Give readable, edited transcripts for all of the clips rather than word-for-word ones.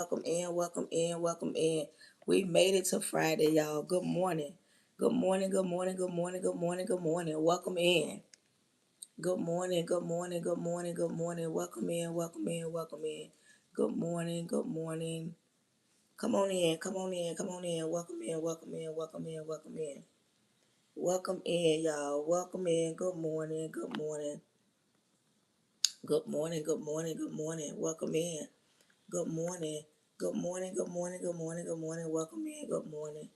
Welcome in, welcome in, welcome in. We made it to Friday, y'all. Good morning. Good morning, good morning, good morning, good morning, good morning. Welcome in. Good morning, good morning, good morning, good morning. Welcome in, welcome in, welcome in. Good morning, good morning. Come on in, come on in, come on in. Welcome in, welcome in, welcome in, welcome in. Welcome in, y'all. Welcome in. Good morning, good morning. Good morning, good morning, good morning. Welcome in. Good morning. Good morning, good morning, good morning, good morning. Welcome in. Good morning.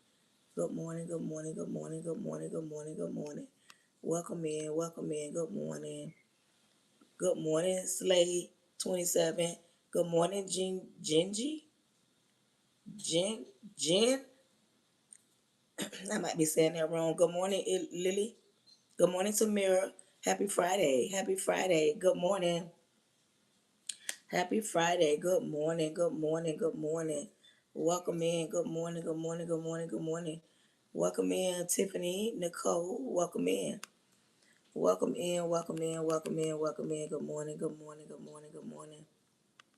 Good morning, good morning, good morning, good morning, good morning, good morning. Welcome in, welcome in. Good morning. Good morning, Slade 27. Good morning, Gingy. Jen. I might be saying that wrong. Good morning, Lily. Good morning, Tamira. Happy Friday. Happy Friday. Good morning. Happy Friday. Good morning. Good morning. Good morning. Welcome in. Good morning. Good morning. Good morning. Good morning. Welcome in, Tiffany, Nicole. Welcome in. Welcome in. Welcome in. Welcome in. Welcome in. Good morning. Good morning. Good morning. Good morning.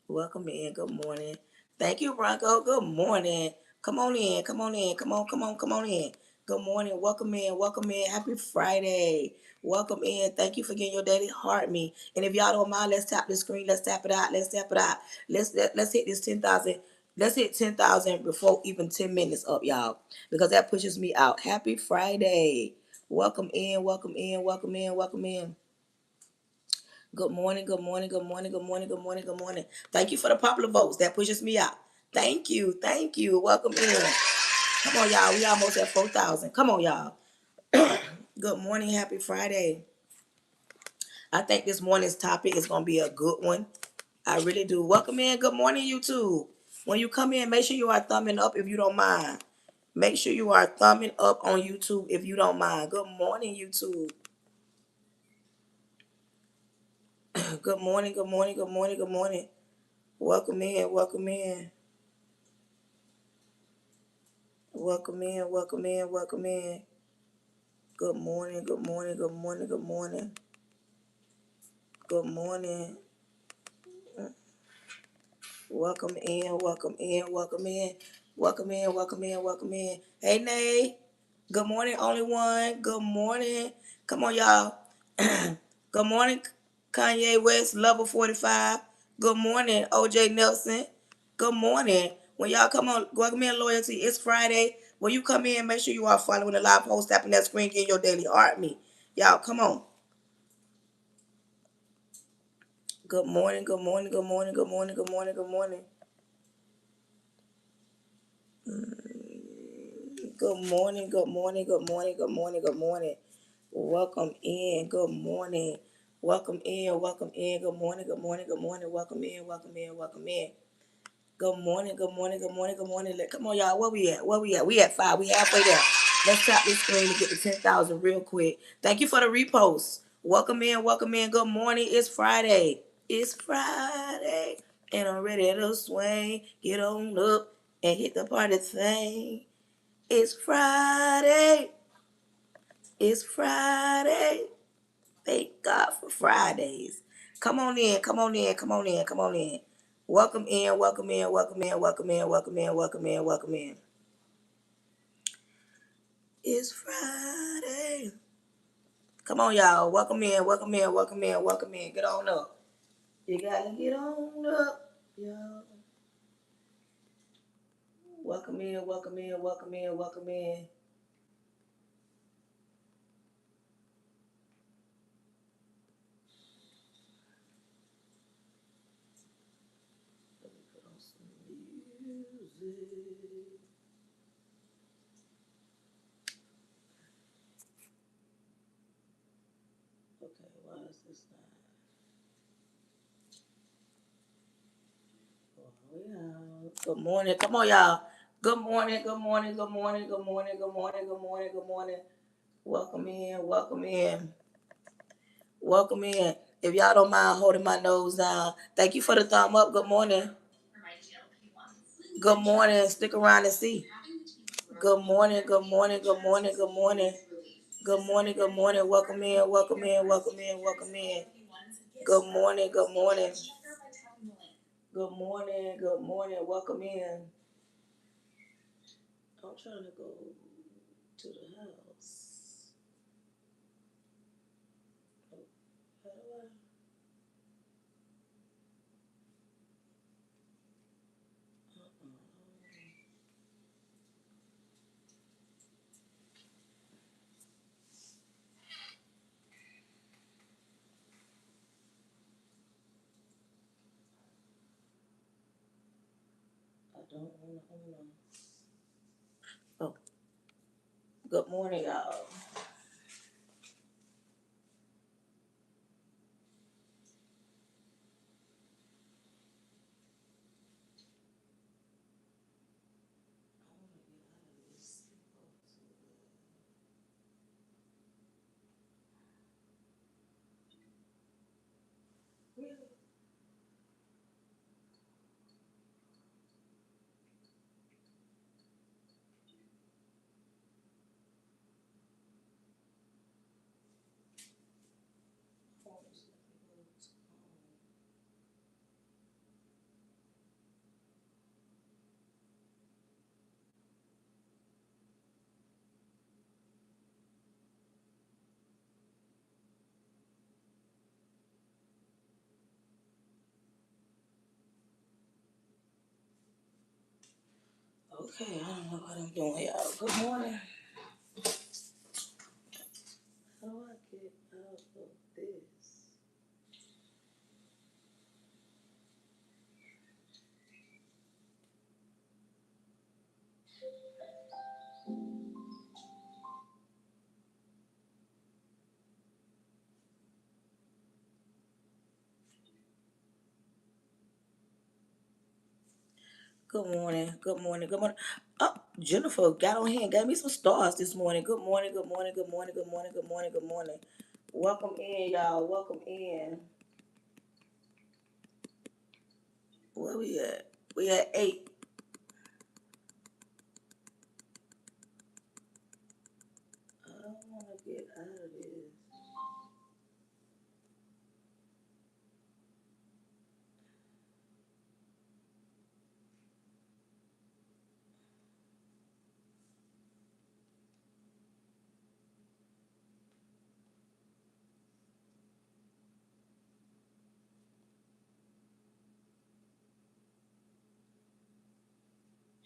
Welcome in. Good morning. Thank you, Bronco. Good morning. Come on in. Come on in. Come on. Come on. Come on in. Good morning. Welcome in. Welcome in. Happy Friday. Welcome in. Thank you for getting your daily heart me. And if y'all don't mind, let's tap the screen. Let's tap it out. Let's tap it out. Let's hit this 10,000. Let's hit 10,000 before even 10 minutes up, y'all, because that pushes me out. Happy Friday. Welcome in. Welcome in. Welcome in. Welcome in. Good morning, good morning, good morning, good morning, good morning, good morning. Thank you for the popular votes. That pushes me out. Thank you, thank you. Welcome in. Come on, y'all. We almost at 4,000. Come on, y'all. Good morning, happy Friday. I think this morning's topic is going to be a good one. I really do. Welcome in. Good morning, YouTube. When you come in, make sure you are thumbing up if you don't mind. Make sure you are thumbing up on YouTube if you don't mind. Good morning, YouTube. Good morning, good morning, good morning, good morning. Welcome in, welcome in. Welcome in, welcome in, welcome in. Good morning, good morning, good morning, good morning. Good morning. Welcome in, welcome in, welcome in. Welcome in, welcome in, welcome in. Hey, Nay. Good morning, only one. Good morning. Come on, y'all. Good morning, Kanye West, Level 45. Good morning, OJ Nelson. Good morning. When y'all come on, welcome in, Loyalty. It's Friday. When you come in, make sure you are following the live post, tapping that screen, getting your daily art me. Y'all, come on. Good morning, good morning, good morning, good morning, good morning, good morning. Good morning, good morning, good morning, good morning, good morning. Welcome in, good morning. Welcome in, welcome in, good morning, good morning, good morning. Welcome in, welcome in, welcome in. Good morning, good morning, good morning, good morning. Come on, y'all. Where we at? Where we at? We at 5. We halfway there. Let's tap this screen to get to 10,000 real quick. Thank you for the repost. Welcome in, welcome in. Good morning. It's Friday. It's Friday. And I'm ready to swing. Get on up and hit the party thing. It's Friday. It's Friday. Thank God for Fridays. Come on in, come on in, come on in, come on in. Welcome in, welcome in, welcome in, welcome in, welcome in, welcome in, welcome in. It's Friday. Come on, y'all. Welcome in, welcome in, welcome in, welcome in. Get on up. You gotta get on up, y'all. Welcome in, welcome in, welcome in, welcome in. Let me put on some music. Okay, why is this not? Oh, yeah. Good morning. Come on, y'all. Good morning, good morning, good morning, good morning, good morning, good morning, good morning. Welcome in, welcome in, welcome in. If y'all don't mind holding my nose down, thank you for the thumb up. Good morning. Good morning. Stick around and see. Good morning, good morning, good morning, good morning. Good morning, good morning. Welcome in, welcome in, welcome in, welcome in. Good morning, good morning. Good morning. Good morning. Welcome in. I'm trying to go to the house. Oh, how do I don't want to. Oh, good morning, y'all. Really? Okay, I don't know what I'm doing, y'all. Good morning. How do I get out of this? Good morning. Good morning. Good morning. Oh, Jennifer got on here and gave me some stars this morning. Good morning. Good morning. Good morning. Good morning. Good morning. Good morning. Welcome in, y'all. Welcome in. Where we at? We at 8. I don't want to get out of this.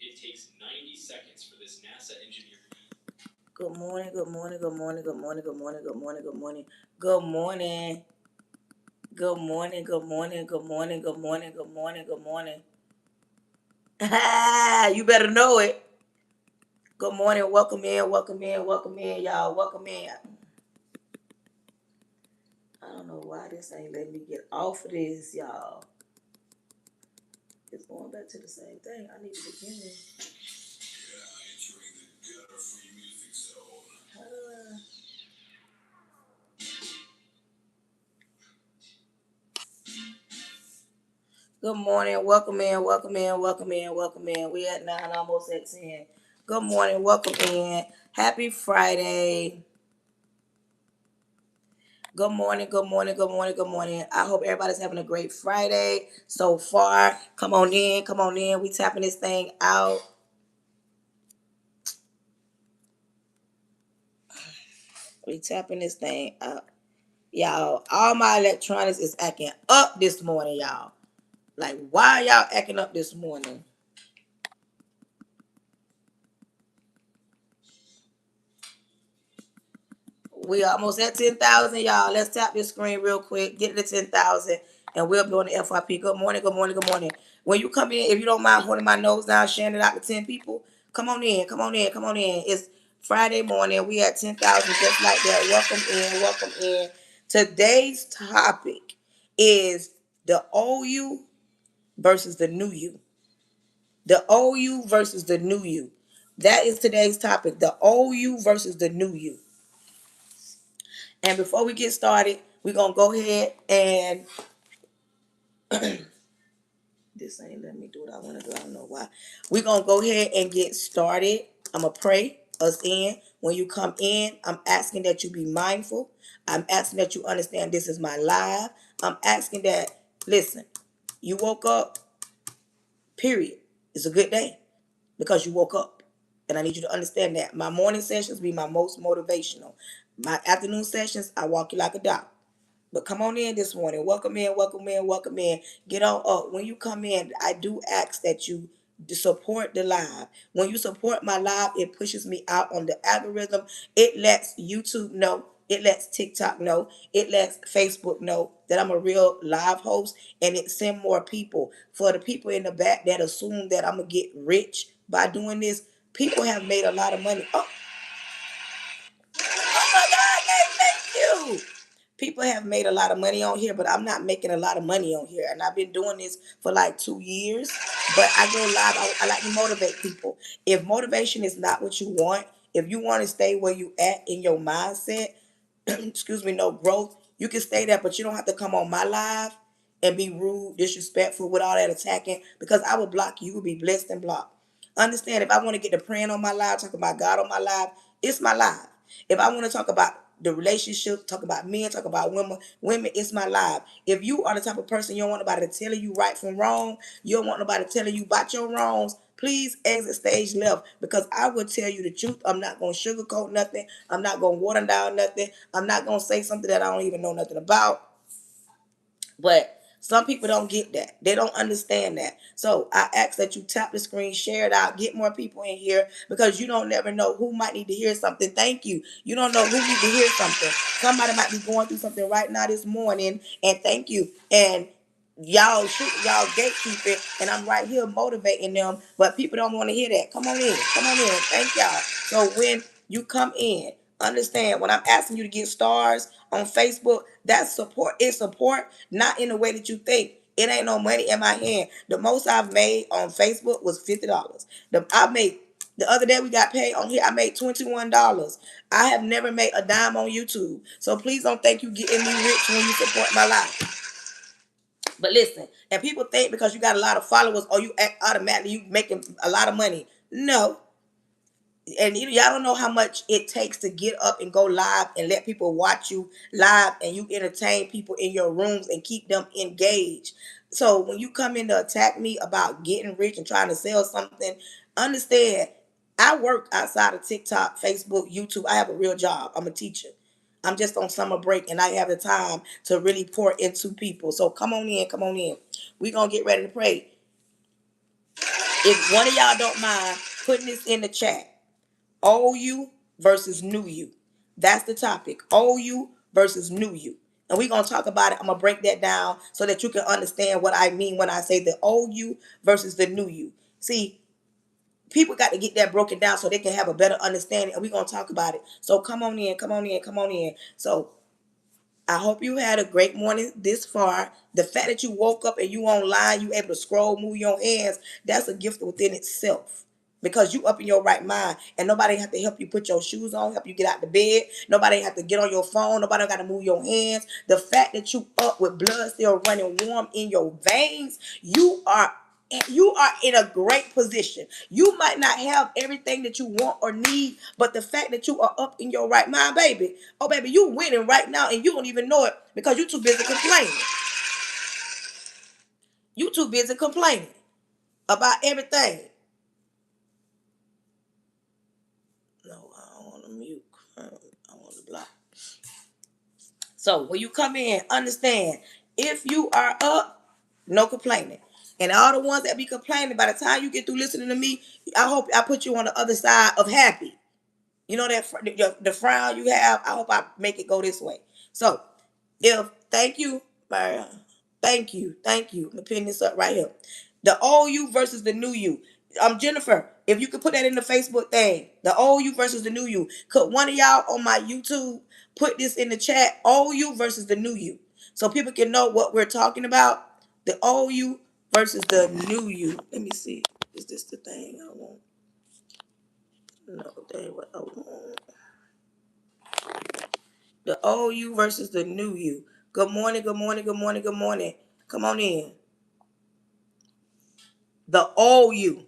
It takes 90 seconds for this NASA engineer. Good morning. Good morning. Good morning. Good morning. Good morning. Good morning. Good morning. Good morning. Good morning. Good morning. Good morning. Good morning. Good morning. Good morning. You better know it. Good morning. Welcome in. Welcome in. Welcome in, y'all. Welcome in. I don't know why this ain't letting me get off of this, y'all. It's going back to the same thing. I need to begin this. How do I? Good morning. Welcome in. Welcome in. Welcome in. Welcome in. We at 9, almost at 10. Good morning. Welcome in. Happy Friday. Good morning, good morning, good morning, good morning. I hope everybody's having a great Friday so far. Come on in, come on in. We tapping this thing out. We tapping this thing out. Y'all, all my electronics is acting up this morning, y'all. Like, why y'all acting up this morning? We almost at 10,000, y'all. Let's tap this screen real quick. Get it to 10,000, and we'll be on the FYP. Good morning, good morning, good morning. When you come in, if you don't mind holding my nose down, sharing it out to 10 people, come on in, come on in, come on in. It's Friday morning. We at 10,000 just like that. Welcome in, welcome in. Today's topic is the old you versus the new you. The old you versus the new you. That is today's topic. The old you versus the new you. And before we get started, we're going to go ahead and this ain't letting me do what I want to do. I don't know why. We're going to go ahead and get started. I'm going to pray us in. When you come in, I'm asking that you be mindful. I'm asking that you understand this is my live. I'm asking that, listen, you woke up. period. It's a good day because you woke up. And I need you to understand that. My morning sessions be my most motivational. My afternoon sessions, I walk you like a dog. But come on in this morning. Welcome in, welcome in, welcome in. Get on up. When you come in, I do ask that you support the live. When you support my live, it pushes me out on the algorithm. It lets YouTube know. It lets TikTok know. It lets Facebook know that I'm a real live host, and it send more people. For the people in the back that assume that I'm gonna get rich by doing this, people have made a lot of money. Oh my God, thank you. People have made a lot of money on here, but I'm not making a lot of money on here. And I've been doing this for like 2 years. But I go live. I like to motivate people. If motivation is not what you want, if you want to stay where you at in your mindset, excuse me, no growth, you can stay there, but you don't have to come on my live and be rude, disrespectful with all that attacking, because I will block you. You will be blessed and blocked. Understand, if I want to get the praying on my live, talk about God on my live, it's my live. If I want to talk about the relationship, talk about men, talk about women, it's my live. If you are the type of person you don't want nobody telling you right from wrong, you don't want nobody telling you about your wrongs, please exit stage left, because I will tell you the truth. I'm not going to sugarcoat nothing. I'm not going to water down nothing. I'm not going to say something that I don't even know nothing about. But some people don't get that. They don't understand that. So I ask that you tap the screen, share it out, get more people in here, because you don't never know who might need to hear something. Thank you. You don't know who need to hear something. Somebody might be going through something right now this morning, and thank you. And y'all shoot, y'all gatekeeping, and I'm right here motivating them, but people don't want to hear that. Come on in. Come on in. Thank y'all. So when you come in, understand, when I'm asking you to get stars on Facebook, that's support. It's support, not in the way that you think. It ain't no money in my hand. The most I've made on Facebook was $50. The other day we got paid on here. I made $21. I have never made a dime on YouTube. So please don't think you getting me rich when you support my life. But listen, and people think because you got a lot of followers, or you act automatically you making a lot of money. No, and y'all don't know how much it takes to get up and go live and let people watch you live, and you entertain people in your rooms and keep them engaged. So when you come in to attack me about getting rich and trying to sell something, understand, I work outside of TikTok, Facebook, YouTube. I have a real job. I'm a teacher. I'm just on summer break, and I have the time to really pour into people. So come on in, come on in. We're going to get ready to pray. If one of y'all don't mind putting this in the chat, old you versus new you. That's the topic. Old you versus new you. And we're going to talk about it. I'm going to break that down so that you can understand what I mean when I say the old you versus the new you. See, people got to get that broken down so they can have a better understanding. And we're going to talk about it. So come on in, come on in, come on in. So I hope you had a great morning this far. The fact that you woke up and you online, you able to scroll, move your hands, that's a gift within itself. Because you up in your right mind, and nobody have to help you put your shoes on, help you get out the bed. Nobody have to get on your phone. Nobody got to move your hands. The fact that you up with blood still running warm in your veins, you are in a great position. You might not have everything that you want or need, but the fact that you are up in your right mind, baby, oh baby, you winning right now, and you don't even know it because you too busy complaining. You too busy complaining about everything. No, I don't want to mute. I want to block. So when you come in, understand, if you are up, no complaining. And all the ones that be complaining, by the time you get through listening to me, I hope I put you on the other side of happy. You know that the frown you have, I hope I make it go this way. So, thank you, thank you. I'm pinning this up right here. The old you versus the new you. Jennifer, if you could put that in the Facebook thing, the old you versus the new you. Could one of y'all on my YouTube put this in the chat? Old you versus the new you, so people can know what we're talking about. The old you versus the new you. Let me see. Is this the thing I want? No, that ain't what I want. The old you versus the new you. Good morning, good morning, good morning, good morning. Come on in. The old you.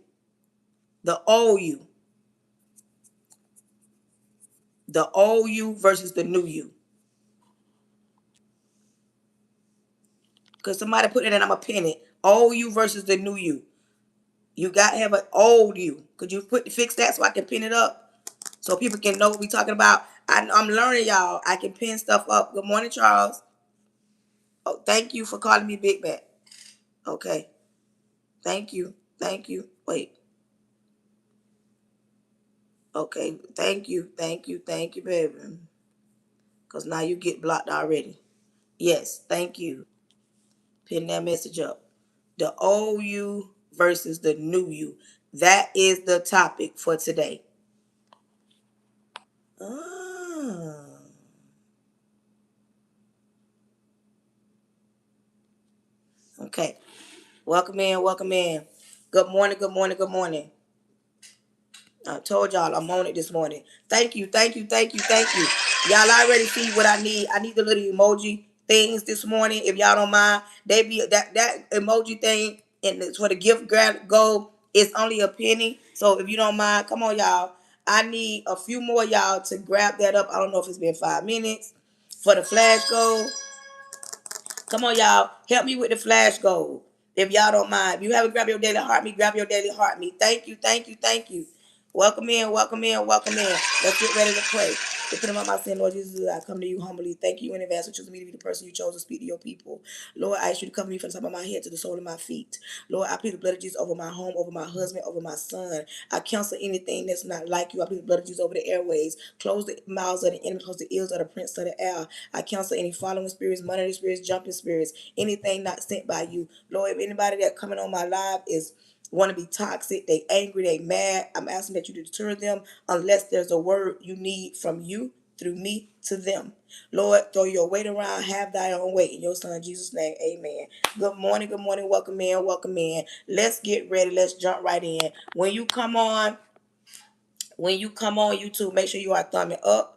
The old you. The old you versus the new you. Because somebody put it in, I'm going to pin it. Old you versus the new you. You got to have an old you. Could you fix that so I can pin it up so people can know what we're talking about? I'm learning, y'all. I can pin stuff up. Good morning, Charles. Oh, thank you for calling me Big Bat. Okay. Thank you. Thank you. Wait. Okay. Thank you. Thank you. Thank you, baby. Because now you get blocked already. Yes. Thank you. Pin that message up. The old you versus the new you. That is the topic for today. Ah. Okay. Welcome in. Welcome in. Good morning. Good morning. Good morning. I told y'all I'm on it this morning. Thank you, thank you, thank you, thank you. Y'all already see what I need. I need the little emoji things this morning. If y'all don't mind, they be that emoji thing and for the gift grab go. It's only a penny. So if you don't mind, come on, y'all. I need a few more y'all to grab that up. I don't know if it's been 5 minutes for the flash goal. Come on, y'all. Help me with the flash goal. If y'all don't mind. If you haven't grabbed your daily heart me, grab your daily heart me. Thank you, thank you, thank you. Welcome in, welcome in, welcome in. Let's get ready to pray. Depending on my sin, Lord Jesus, I come to you humbly. Thank you in advance for choosing me to be the person you chose to speak to your people. Lord, I ask you to cover me from the top of my head to the sole of my feet. Lord, I plead the blood of Jesus over my home, over my husband, over my son. I cancel anything that's not like you. I plead the blood of Jesus over the airways. Close the mouths of the enemy, close the ears of the prince of the air. I cancel any following spirits, monitoring spirits, jumping spirits, anything not sent by you. Lord, if anybody that coming on my live is want to be toxic, they angry, they mad, I'm asking that you deter them unless there's a word you need from you through me to them. Lord, throw your weight around, have thy own way. In your son Jesus' name, amen. Good morning, welcome in, welcome in. Let's get ready, let's jump right in. When you come on YouTube, make sure you are thumbing up.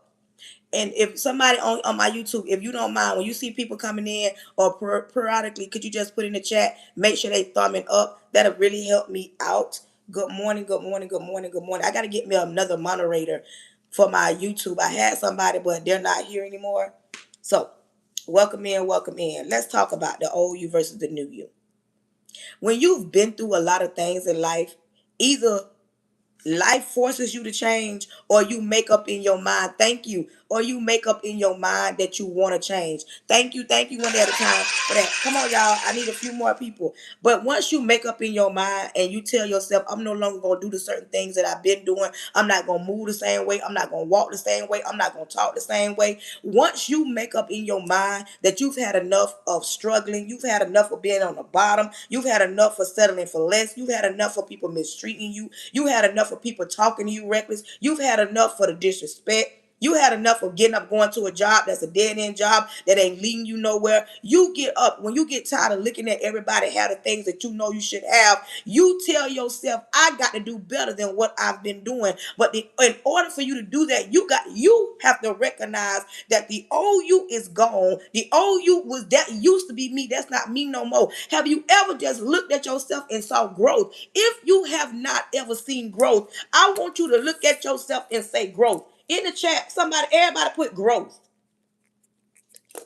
And if somebody on my YouTube, if you don't mind, when you see people coming in or periodically, could you just put in the chat, make sure they thumbing up. That'll really help me out. Good morning, good morning, good morning, good morning. I got to get me another moderator for my YouTube. I had somebody, but they're not here anymore. So welcome in, welcome in. Let's talk about the old you versus the new you. When you've been through a lot of things in life, either life forces you to change or you make up in your mind, thank you, or you make up in your mind that you want to change. Thank you one day at a time for that. Come on, y'all, I need a few more people. But once you make up in your mind and you tell yourself, I'm no longer going to do the certain things that I've been doing, I'm not going to move the same way, I'm not going to walk the same way, I'm not going to talk the same way. Once you make up in your mind that you've had enough of struggling, you've had enough of being on the bottom, you've had enough of settling for less, you've had enough of people mistreating you, you had enough of people talking to you reckless, you've had enough for the disrespect, you had enough of getting up, going to a job that's a dead end job that ain't leading you nowhere. You get up when you get tired of looking at everybody have the things that you know you should have. You tell yourself, I got to do better than what I've been doing. But in order for you to do that, you have to recognize that the old you is gone. The old you was that used to be me. That's not me no more. Have you ever just looked at yourself and saw growth? If you have not ever seen growth, I want you to look at yourself and say growth. In the chat, everybody put growth.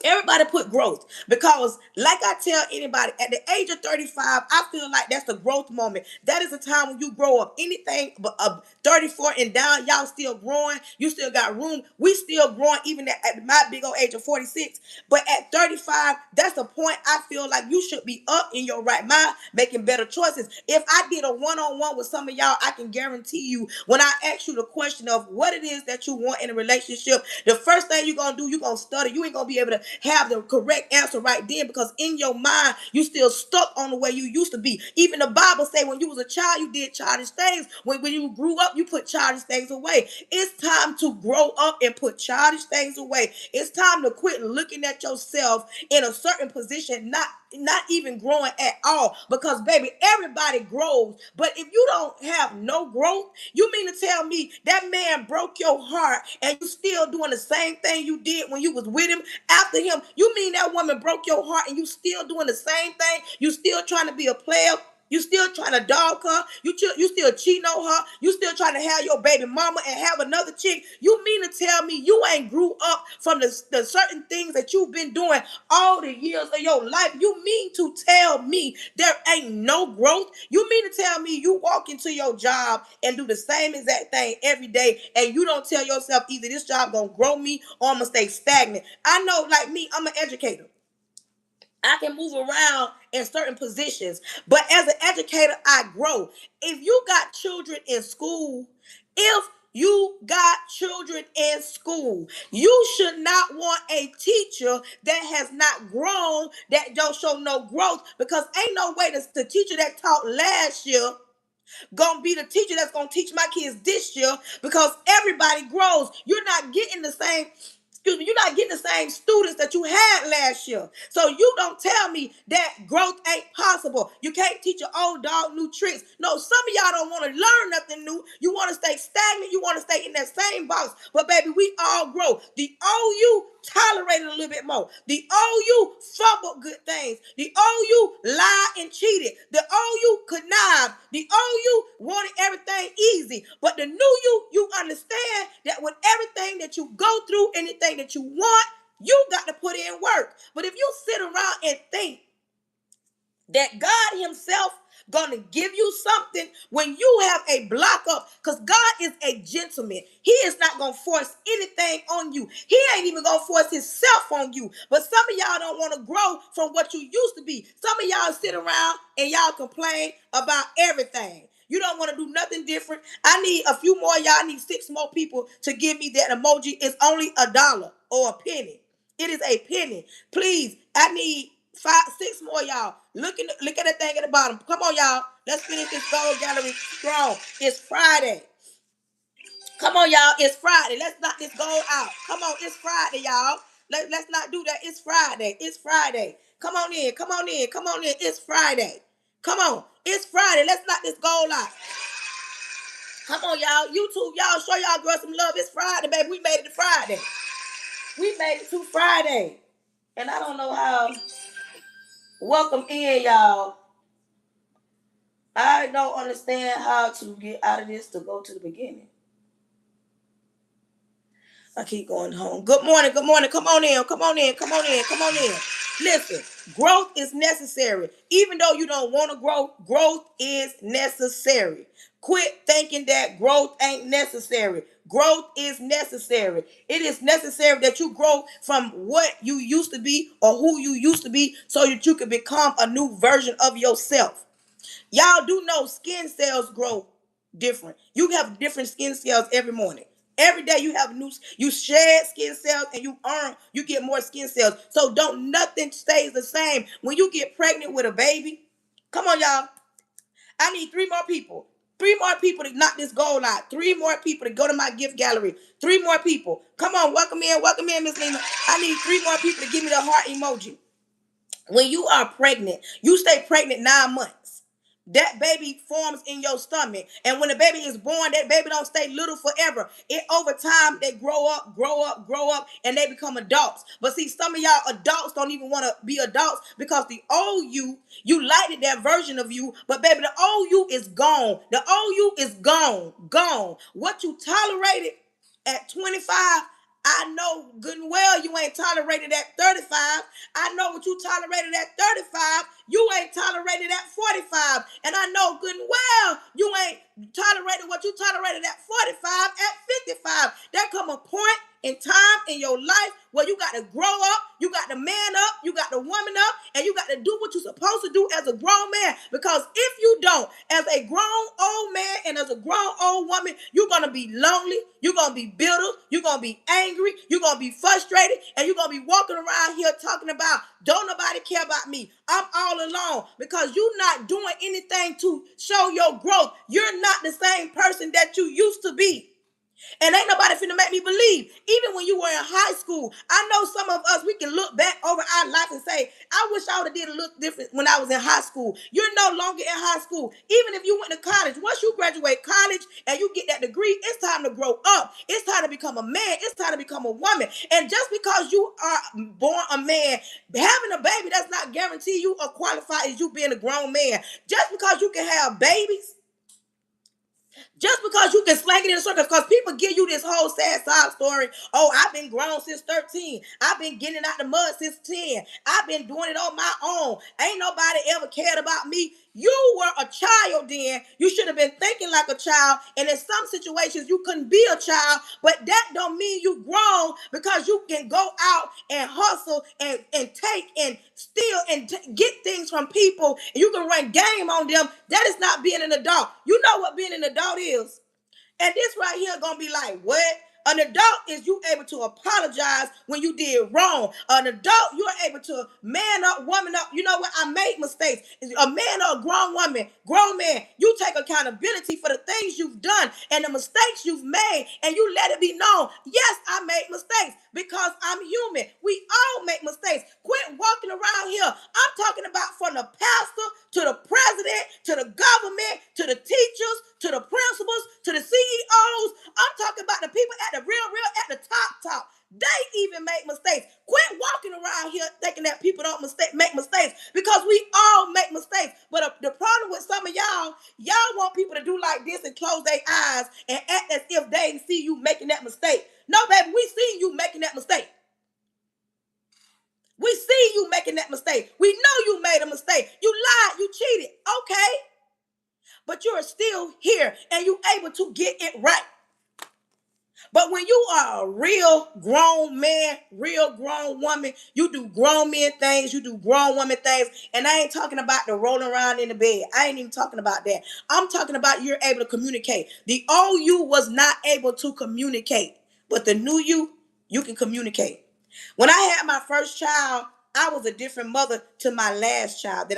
Everybody put growth because, like I tell anybody, at the age of 35, I feel like that's the growth moment. That is the time when you grow up. Anything but 34 and down, y'all still growing. You still got room. We still growing even at my big old age of 46. But at 35, that's the point I feel like you should be up in your right mind, making better choices. If I did a one-on-one with some of y'all, I can guarantee you when I ask you the question of what it is that you want in a relationship, the first thing you're going to do, you're going to stutter. You ain't going to be able to have the correct answer right then because in your mind, you still stuck on the way you used to be. Even the Bible say when you was a child, you did childish things. When you grew up, you put childish things away. It's time to grow up and put childish things away. It's time to quit looking at yourself in a certain position, not even growing at all, because baby, everybody grows. But if you don't have no growth, you mean to tell me that man broke your heart and you still doing the same thing you did when you was with him after him? You mean that woman broke your heart and you still doing the same thing? You still trying to be a player? You still trying to dog her. You still cheating on her. You still trying to have your baby mama and have another chick. You mean to tell me you ain't grew up from the certain things that you've been doing all the years of your life? You mean to tell me there ain't no growth? You mean to tell me you walk into your job and do the same exact thing every day and you don't tell yourself either this job gonna grow me or I'm gonna stay stagnant? I know, like me, I'm an educator. I can move around in certain positions, but as an educator, I grow. If you got children in school, if you got children in school, you should not want a teacher that has not grown, that don't show no growth, because ain't no way the teacher that taught last year gonna be the teacher that's gonna teach my kids this year, because everybody grows. You're not getting the same, you're not getting the same students that you had last year. So you don't tell me that growth ain't possible. You can't teach an old dog new tricks. No, some of y'all don't want to learn nothing new. You want to stay stagnant. You want to stay in that same box. But baby, we all grow. The OU tolerated a little bit more. The OU fumbled good things. The OU lied and cheated. The OU connived. The OU wanted everything easy. But the new you understand that with everything that you go through, anything that you want, you got to put in work. But if you sit around and think that God himself gonna give you something when you have a block up, because God is a gentleman. He is not gonna force anything on you. He ain't even gonna force himself on you. But some of y'all don't want to grow from what you used to be. Some of y'all sit around and y'all complain about everything. You don't want to do nothing different. I need a few more y'all. I need 6 more people to give me that emoji. It's only $1 or a penny. It is a penny. Please, I need 6 more y'all. Look at the thing at the bottom. Come on, y'all. Let's finish this gold gallery strong. It's Friday. Come on, y'all. It's Friday. Let's knock this gold out. Come on, it's Friday, y'all. Let's not do that. It's Friday. It's Friday. Come on in. Come on in. Come on in. It's Friday. Come on. It's Friday. Let's knock this gold out. Come on, y'all. YouTube, y'all, show y'all girls some love. It's Friday, baby. We made it to Friday. We made it to Friday. And I don't know how. Welcome in, y'all. I don't understand how to get out of this to go to the beginning. I keep going home. Good morning, good morning. Come on in, come on in, come on in, come on in. Listen, growth is necessary. Even though you don't want to grow, growth is necessary. Quit thinking that growth ain't necessary. Growth is necessary. It is necessary that you grow from what you used to be or who you used to be so that you can become a new version of yourself. Y'all do know skin cells grow different. You have different skin cells every morning. Every day you have you shed skin cells and you get more skin cells. So don't nothing stays the same. When you get pregnant with a baby, come on, y'all. I need 3 more people. 3 more people to knock this goal out. 3 more people to go to my gift gallery. 3 more people. Come on, welcome in, Miss Lena. I need 3 more people to give me the heart emoji. When you are pregnant, you stay pregnant 9 months. That baby forms in your stomach. And when the baby is born, that baby don't stay little forever. It over time, they grow up, and they become adults. But see, some of y'all adults don't even want to be adults because the old you liked that version of you, but baby, the old you is gone. The old you is gone. What you tolerated at 25, I know good and well you ain't tolerated at 35. I know what you tolerated at 35, you ain't tolerated at 45. And I know good and well you ain't tolerated what you tolerated at 45, at 55. There come a point in time in your life where you got to grow up, you got to man up, you got to woman up, and you got to do what you're supposed to do as a grown man. Because if you don't, as a grown old man and as a grown old woman, you're going to be lonely, you're going to be bitter, you're going to be angry, you're going to be frustrated, and you're going to be walking around here talking about, don't nobody care about me, I'm all alone, because you're not doing anything to show your growth. You're not the same person that you used to be. And ain't nobody finna make me believe. Even when you were in high school, I know some of us, we can look back over our life and say, I wish I would have did a little different when I was in high school. You're no longer in high school. Even if you went to college, once you graduate college and you get that degree, it's time to grow up. It's time to become a man. It's time to become a woman. And just because you are born a man, having a baby does not guarantee you or qualify as you being a grown man. Just because you can have babies, just because you can slang it in circles, because people give you this whole sad sob story. Oh, I've been grown since 13. I've been getting out the mud since 10. I've been doing it on my own. Ain't nobody ever cared about me. You were a child then. You should have been thinking like a child. And in some situations, you couldn't be a child. But that don't mean you grown, because you can go out and hustle and take and steal and get things from people. And you can run game on them. That is not being an adult. You know what being an adult is. And this right here gonna be like, what? An adult is you able to apologize when you did wrong. An adult, you're able to man up, woman up. You know what? I made mistakes. A man or a grown woman, grown man, you take accountability for the things you've done and the mistakes you've made, and you let it be known. Yes, I made mistakes because I'm human. We all make mistakes. Quit walking around here. I'm talking about from the pastor to the president to the government to the teachers to the principals to the CEOs. I'm talking about the people at the real at the top. They even make mistakes. Quit walking around here thinking that people don't make mistakes, because we all make mistakes. But the problem with some of y'all want people to do like this and close their eyes and act as if they didn't see you making that mistake. No, baby, we see you making that mistake. We see you making that mistake. We know you made a mistake. You lied, you cheated. Okay. But you're still here and you able to get it right. But when you are a real grown man, real grown woman, you do grown men things, you do grown woman things. And I ain't talking about the rolling around in the bed. I ain't even talking about that. I'm talking about you're able to communicate. The old you was not able to communicate. But the new you can communicate. When I had my first child, I was a different mother to my last child.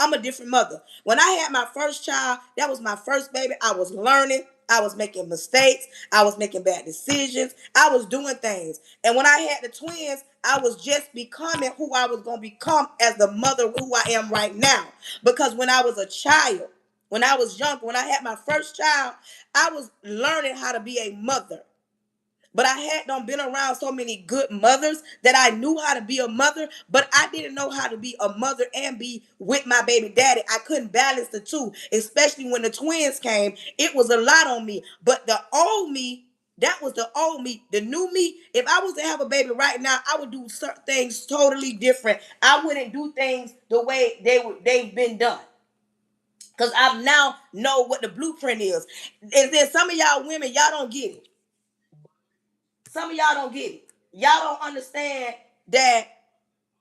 I'm a different mother. When I had my first child, that was my first baby. I was learning. I was making mistakes. I was making bad decisions. I was doing things. And when I had the twins, I was just becoming who I was going to become as the mother who I am right now. Because when I was a child, when I was young, when I had my first child, I was learning how to be a mother. But I had not been around so many good mothers that I knew how to be a mother, but I didn't know how to be a mother and be with my baby daddy. I couldn't balance the two, especially when the twins came. It was a lot on me. But the old me, that was the old me. The new me, if I was to have a baby right now, I would do certain things totally different. I wouldn't do things the way they've been done. Because I now know what the blueprint is. And then some of y'all women, y'all don't get it. Some of y'all don't get it. Y'all don't understand that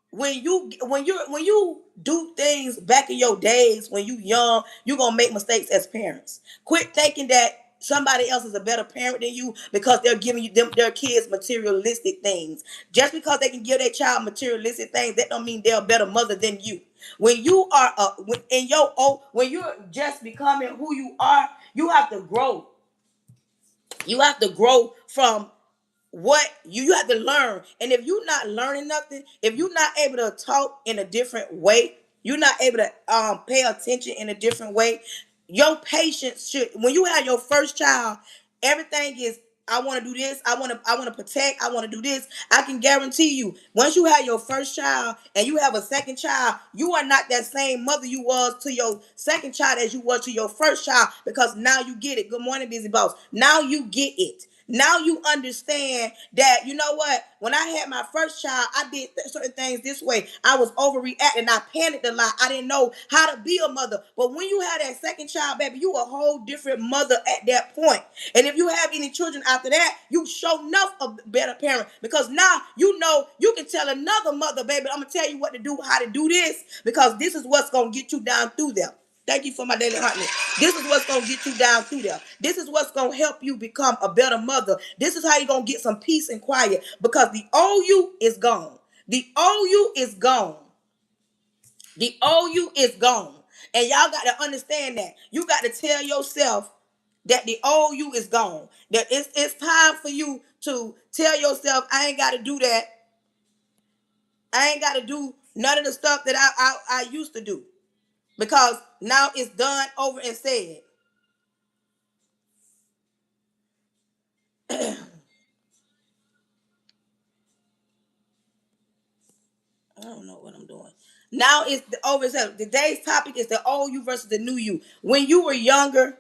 when you do things back in your days when you young, you gonna make mistakes as parents. Quit thinking that somebody else is a better parent than you because they're giving their kids materialistic things. Just because they can give their child materialistic things, that don't mean they're a better mother than you. When you are when you're just becoming who you are, you have to grow. You have to grow from what you have to learn. And if you're not learning nothing, if you're not able to talk in a different way, you're not able to pay attention in a different way, your patience should, when you have your first child, everything is, I want to do this, I want to protect, I want to do this. I can guarantee you, once you have your first child and you have a second child, you are not that same mother you was to your second child as you was to your first child, because now you get it. Good morning, busy boss. Now you get it. Now you understand that, you know what? When I had my first child, I did certain things this way. I was overreacting. I panicked a lot. I didn't know how to be a mother. But when you have that second child, baby, you a whole different mother at that point. And if you have any children after that, you show enough a better parent, because now you know you can tell another mother, baby, I'm going to tell you what to do, how to do this, because this is what's going to get you down through there. Thank you for my daily hotness. This is what's going to get you down through there. This is what's going to help you become a better mother. This is how you're going to get some peace and quiet, because the old you is gone. The old you is gone. The old you is gone. And y'all got to understand that. You got to tell yourself, That the old you is gone. That it's time for you to tell yourself, I ain't got to do that. I ain't got to do none of the stuff that I used to do, because now it's done, over, and said. I don't know what I'm doing. Now it's over. Today's topic is the old you versus the new you. When you were younger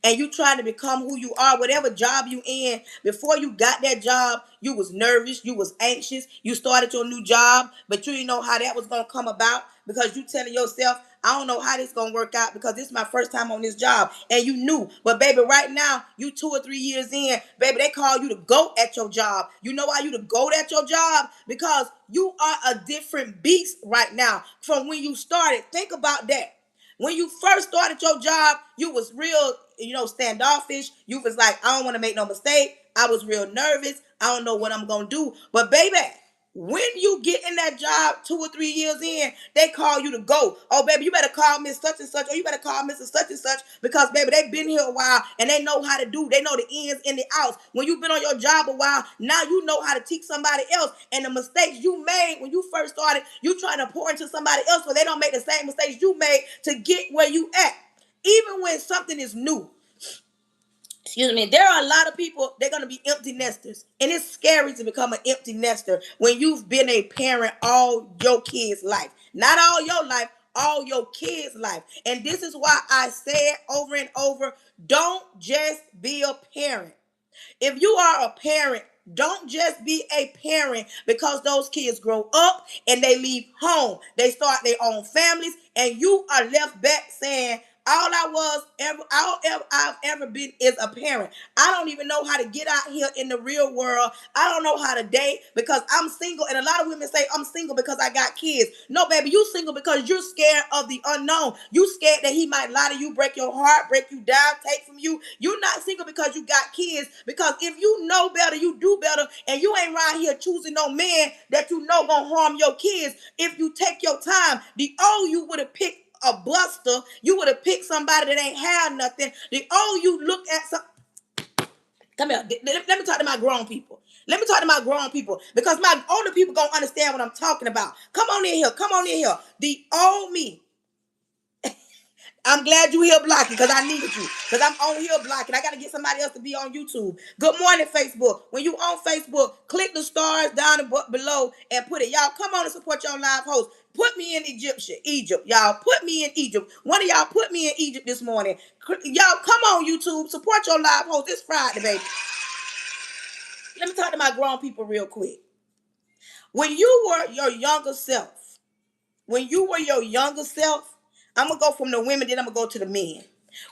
and you trying to become who you are, whatever job you in, before you got that job, you was nervous, you was anxious, you started your new job, but you didn't know how that was gonna come about, because you telling yourself, I don't know how this gonna work out, because this is my first time on this job, and you knew. But baby, right now, you 2 or 3 years in, baby, they call you to go at your job. You know why you to go at your job? Because you are a different beast right now from when you started. Think about that. When you first started your job, you was real, standoffish. You was like, I don't want to make no mistake. I was real nervous. I don't know what I'm gonna do. But baby, when you get in that job 2 or 3 years in, they call you to go. Oh, baby, you better call Miss Such and Such, or you better call Mr. Such and Such, because, baby, they've been here a while and they know how to do. They know the ins and the outs. When you've been on your job a while, now you know how to teach somebody else. And the mistakes you made when you first started, you trying to pour into somebody else so they don't make the same mistakes you made to get where you at. Even when something is new, excuse me, there are a lot of people, they're going to be empty nesters, and it's scary to become an empty nester when you've been a parent all your kids' life. Not all your life, all your kids' life. And this is why I say it over and over: don't just be a parent. If you are a parent, don't just be a parent because those kids grow up and they leave home. They start their own families, and you are left back saying, all I've ever been is a parent. I don't even know how to get out here in the real world. I don't know how to date because I'm single. And a lot of women say, I'm single because I got kids. No, baby, you single because you're scared of the unknown. You scared that he might lie to you, break your heart, break you down, take from you. You're not single because you got kids. Because if you know better, you do better. And you ain't right here choosing no man that you know gonna harm your kids. If you take your time, the old you would have picked a buster. You would have picked somebody that ain't had nothing. The old you look at some. Come here. Let me talk to my grown people. Let me talk to my grown people, because my older people gonna understand what I'm talking about. Come on in here. Come on in here. The old me. I'm glad you here blocking, because I needed you. Because I'm on here blocking. I got to get somebody else to be on YouTube. Good morning, Facebook. When you on Facebook, click the stars down below and put it. Y'all come on and support your live host. Put me in Egypt, y'all. Put me in Egypt. One of y'all put me in Egypt this morning. Y'all come on YouTube. Support your live host. It's Friday, baby. Let me talk to my grown people real quick. When you were your younger self, when you were your younger self, I'm going to go from the women, then I'm going to go to the men.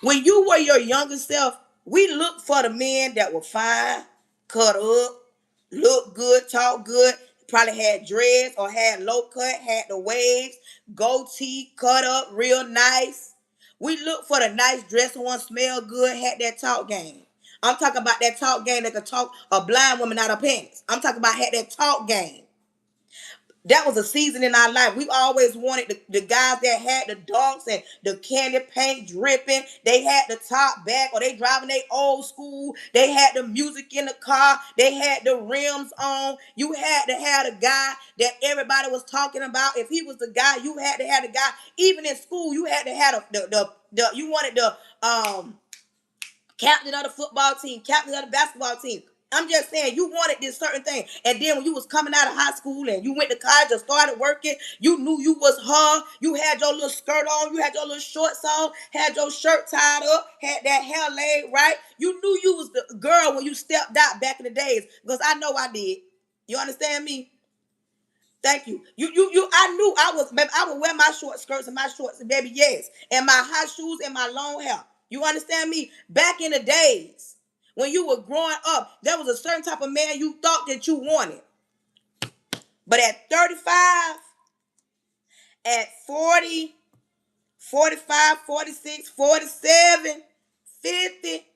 When you were your younger self, we looked for the men that were fine, cut up, look good, talk good, probably had dreads or had low cut, had the waves, goatee, cut up, real nice. We looked for the nice dress one, smell good, had that talk game. I'm talking about that talk game that could talk a blind woman out of pants. I'm talking about had that talk game. That was a season in our life. We always wanted the guys that had the dogs and the candy paint dripping. They had the top back, or they driving their old school. They had the music in the car. They had the rims on. You had to have the guy that everybody was talking about. If he was the guy, you had to have the guy. Even in school, you had to have the you wanted the captain of the football team, captain of the basketball team. I'm just saying, you wanted this certain thing. And then when you was coming out of high school and you went to college or started working, you knew you was her. You had your little skirt on. You had your little shorts on. Had your shirt tied up. Had that hair laid right. You knew you was the girl when you stepped out back in the days. Because I know I did. You understand me? Thank you. I knew I was, baby, I would wear my short skirts and my shorts, and baby, yes. And my high shoes and my long hair. You understand me? Back in the days, when you were growing up, there was a certain type of man you thought that you wanted. But at 35, at 40, 45, 46, 47, 50,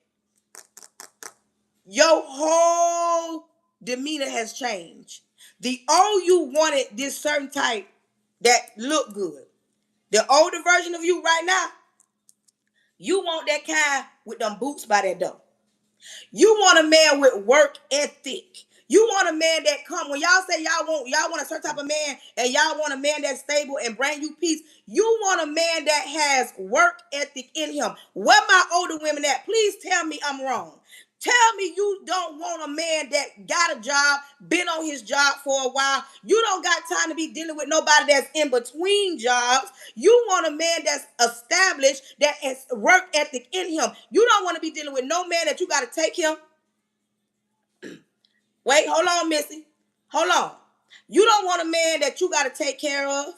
your whole demeanor has changed. The old you wanted this certain type that looked good. The older version of you right now, You want that kind with them boots by that door. You want a man with work ethic. You want a man that come when y'all say y'all want a certain type of man and y'all want a man that's stable and bring you peace. You want a man that has work ethic in him. Where my older women at? Please tell me I'm wrong. Tell me you don't want a man that got a job, been on his job for a while. You don't got time to be dealing with nobody that's in between jobs. You want a man that's established, that has work ethic in him. You don't want to be dealing with no man that you got to take him. Wait, hold on, Missy. Hold on. You don't want a man that you got to take care of.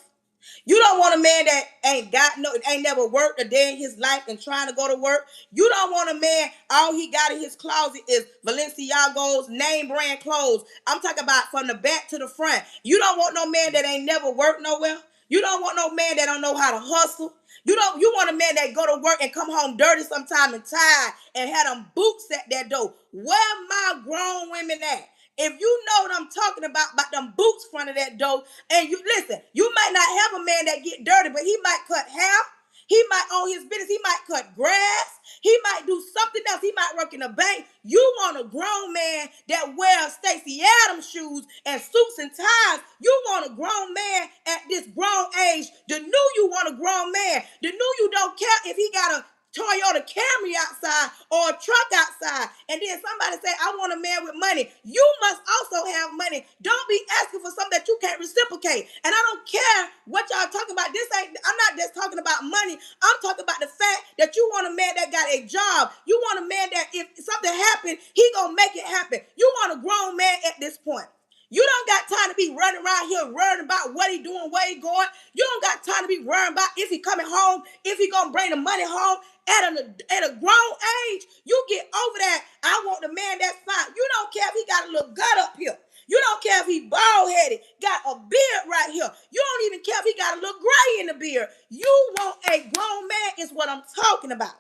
You don't want a man that ain't never worked a day in his life and trying to go to work. You don't want a man, all he got in his closet is Balenciaga's name brand clothes. I'm talking about from the back to the front. You don't want no man that ain't never worked nowhere. You don't want no man that don't know how to hustle. You want a man that go to work and come home dirty sometime and tired and had them boots at that door. Where my grown women at? If you know what I'm talking about them boots front of that door, and you listen, you might not have a man that get dirty, but he might cut hair. He might own his business. He might cut grass. He might do something else. He might work in a bank. You want a grown man that wears Stacey Adams shoes and suits and ties. You want a grown man at this grown age. The new you want a grown man. The new you don't care if he got a Toyota Camry outside or a truck outside, and then somebody say, I want a man with money. You must also have money. Don't be asking for something that you can't reciprocate. And I don't care what y'all talking about. I'm not just talking about money. I'm talking about the fact that you want a man that got a job. You want a man that if something happened, he gonna make it happen. You want a grown man at this point. You don't got time to be running around here worrying about what he doing, where he going. You don't got time to be worrying about if he coming home, if he gonna bring the money home. At a grown age, you get over that. I want the man that's fine. You don't care if he got a little gut up here. You don't care if he bald-headed, got a beard right here. You don't even care if he got a little gray in the beard. You want a grown man is what I'm talking about.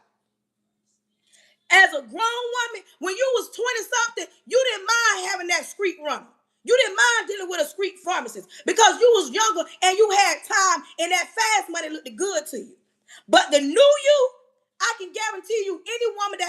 As a grown woman, when you was 20-something, you didn't mind having that street runner. You didn't mind dealing with a street pharmacist because you was younger and you had time and that fast money looked good to you. But the new you, I can guarantee you, any woman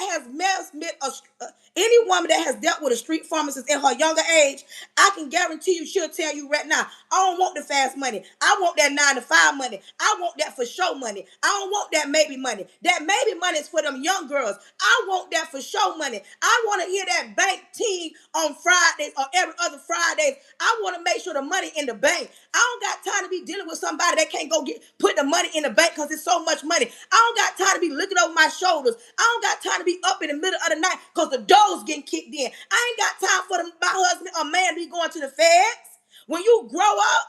that has dealt with a street pharmacist in her younger age, I can guarantee you she'll tell you right now, I don't want the fast money. I want that 9 to 5 money. I want that for show money. I don't want that maybe money. That maybe money is for them young girls. I want that for show money. I want to hear that bank team on Fridays or every other Fridays. I want to make sure the money in the bank. I don't got time to be dealing with somebody that can't go put the money in the bank because it's so much money. I don't got time to be looking over my shoulders. I don't got time to be up in the middle of the night because the door's getting kicked in. I ain't got time for my husband or man to be going to the feds. When you grow up,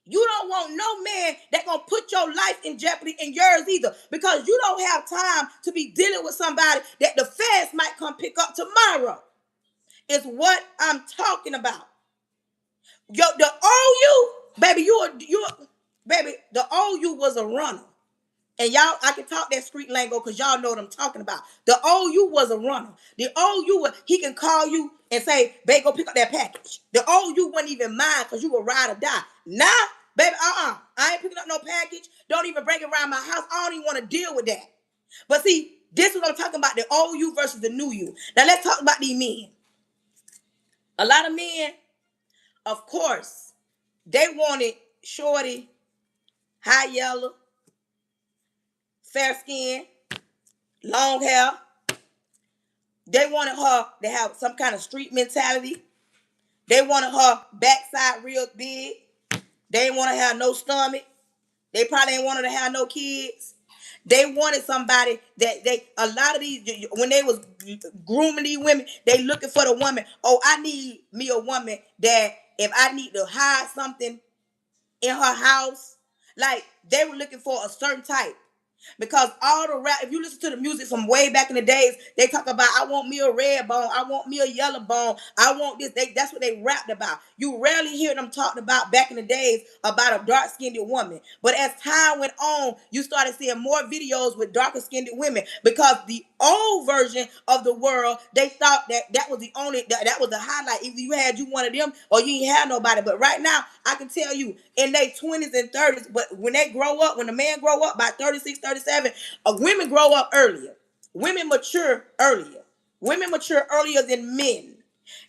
you don't want no man that gonna put your life in jeopardy and yours either, because you don't have time to be dealing with somebody that the feds might come pick up tomorrow. Is what I'm talking about. The old you, baby, baby, the old you was a runner. And y'all, I can talk that street lingo because y'all know what I'm talking about. The old you was a runner. The old you, he can call you and say, babe, go pick up that package. The old you wouldn't even mind because you would ride or die. Now, baby, I ain't picking up no package. Don't even bring it around my house. I don't even want to deal with that. But see, this is what I'm talking about, the old you versus the new you. Now, let's talk about these men. A lot of men, of course, they wanted shorty, high yellow, fair skin, long hair. They wanted her to have some kind of street mentality. They wanted her backside real big. They didn't want to have no stomach. They probably didn't want her to have no kids. They wanted somebody a lot of these, when they was grooming these women, they looking for the woman. Oh, I need me a woman that if I need to hide something in her house, like they were looking for a certain type. Because all the rap, if you listen to the music from way back in the days, they talk about, I want me a red bone, I want me a yellow bone, I want this. That's what they rapped about. You rarely hear them talking about back in the days about a dark-skinned woman. But as time went on, you started seeing more videos with darker-skinned women, because the old version of the world, they thought that was the only, that was the highlight. Either you had you one of them or you ain't had nobody. But right now, I can tell you, in their 20s and 30s, but when they grow up, when the man grow up by 36, 37. Women grow up earlier. Women mature earlier. Women mature earlier than men.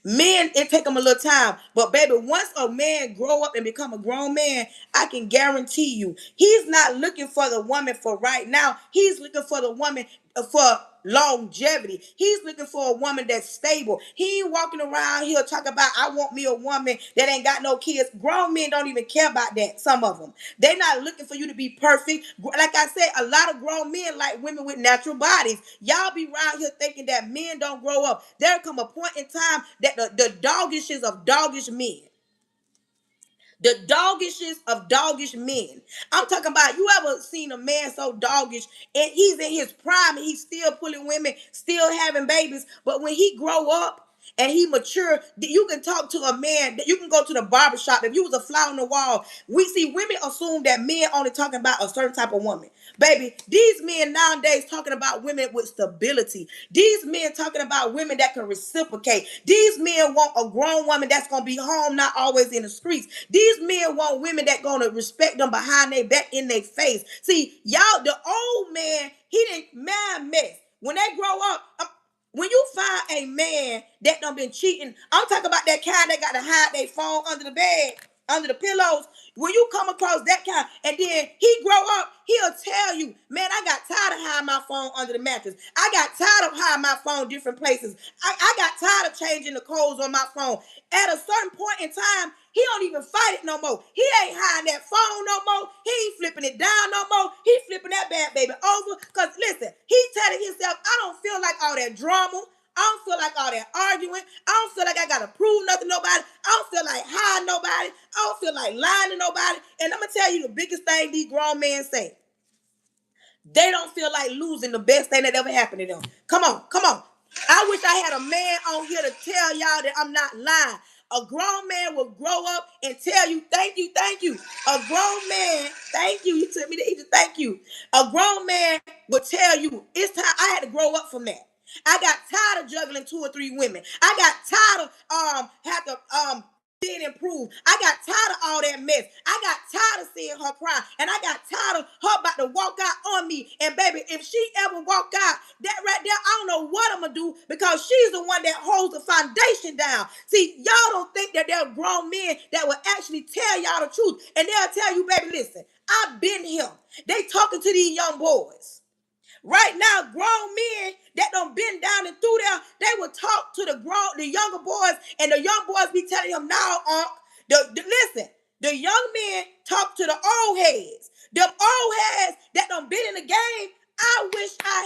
Men, it take them a little time. But baby, once a man grow up and become a grown man, I can guarantee you, he's not looking for the woman for right now. He's looking for the woman for longevity. He's looking for a woman that's stable. He ain't walking around here talking about, I want me a woman that ain't got no kids. Grown men don't even care about that, some of them. They're not looking for you to be perfect. Like I said, a lot of grown men like women with natural bodies. Y'all be around here thinking that men don't grow up. There come a point in time that the doggishes of doggish men, the doggishes of doggish men. I'm talking about, you ever seen a man so doggish and he's in his prime and he's still pulling women, still having babies, but when he grow up and he mature, you can talk to a man, you can go to the barbershop. If you was a fly on the wall, we see women assume that men only talking about a certain type of woman. Baby, these men nowadays talking about women with stability. These men talking about women that can reciprocate. These men want a grown woman that's going to be home, not always in the streets. These men want women that going to respect them behind their back, in their face. See, y'all, the old man, he didn't man mess. When they grow up, when you find a man that done been cheating, I'm talking about that kind that got to hide their phone under the bed, under the pillows. When you come across that kind, and then he grow up, he'll tell you, man, I got tired of hiding my phone under the mattress. I got tired of hiding my phone different places. I got tired of changing the codes on my phone. At a certain point in time, he don't even fight it no more. He ain't hiding that phone no more. He ain't flipping it down no more. He flipping that bad baby over. Because listen, he's telling himself, I don't feel like all that drama. I don't feel like all that arguing. I don't feel like I gotta prove nothing to nobody. I don't feel like hiding nobody. I don't feel like lying to nobody. And I'm gonna tell you the biggest thing these grown men say. They don't feel like losing the best thing that ever happened to them. Come on, come on. I wish I had a man on here to tell y'all that I'm not lying. A grown man will grow up and tell you, thank you, thank you. A grown man, thank you. You took me to Egypt, thank you. A grown man will tell you, it's time. I had to grow up from that. I got tired of juggling 2 or 3 women. I got tired of have to being improved. I got tired of all that mess. I got tired of seeing her cry. And I got tired of her about to walk out on me. And baby, if she ever walk out, that right there, I don't know what I'm going to do, because she's the one that holds the foundation down. See, y'all don't think that there are grown men that will actually tell y'all the truth. And they'll tell you, baby, listen, I've been here. They talking to these young boys. Right now, grown men that done been down and through there, they will talk to the younger boys, and the young boys be telling them, now, listen, the young men talk to the old heads. Them old heads that done been in the game, I wish I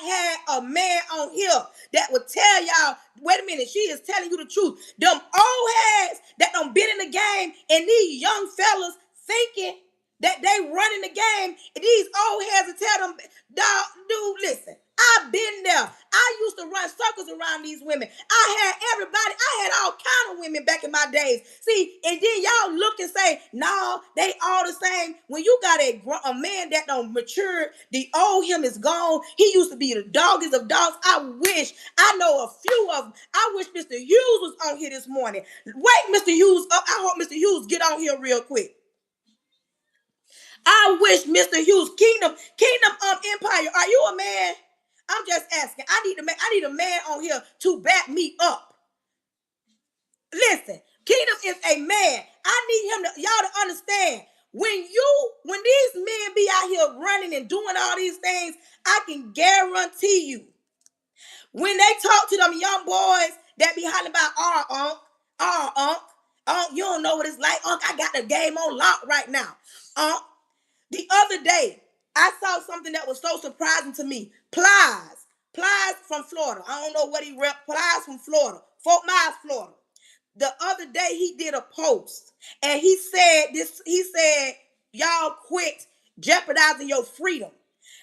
had a man on here that would tell y'all, wait a minute, she is telling you the truth. Them old heads that done been in the game, and these young fellas thinking that they running the game, these old heads will tell them, dog, dude, listen, I've been there. I used to run circles around these women. I had everybody. I had all kind of women back in my days. See, and then y'all look and say, no, they all the same. When you got a man that don't mature, the old him is gone. He used to be the doggiest of dogs. I know a few of them. I wish Mr. Hughes was on here this morning. Wake Mr. Hughes up. I hope Mr. Hughes get on here real quick. I wish Mr. Hughes, Kingdom Empire, are you a man? I'm just asking. I need a man on here to back me up. Listen, Kingdom is a man. I need him to, y'all to understand. When these men be out here running and doing all these things, I can guarantee you, when they talk to them young boys that be hollering about, you don't know what it's like. I got the game on lock right now. The other day, I saw something that was so surprising to me. Plies from Florida. I don't know what he rep. Plies from Florida. Fort Myers, Florida. The other day, he did a post, and he said, y'all quit jeopardizing your freedom.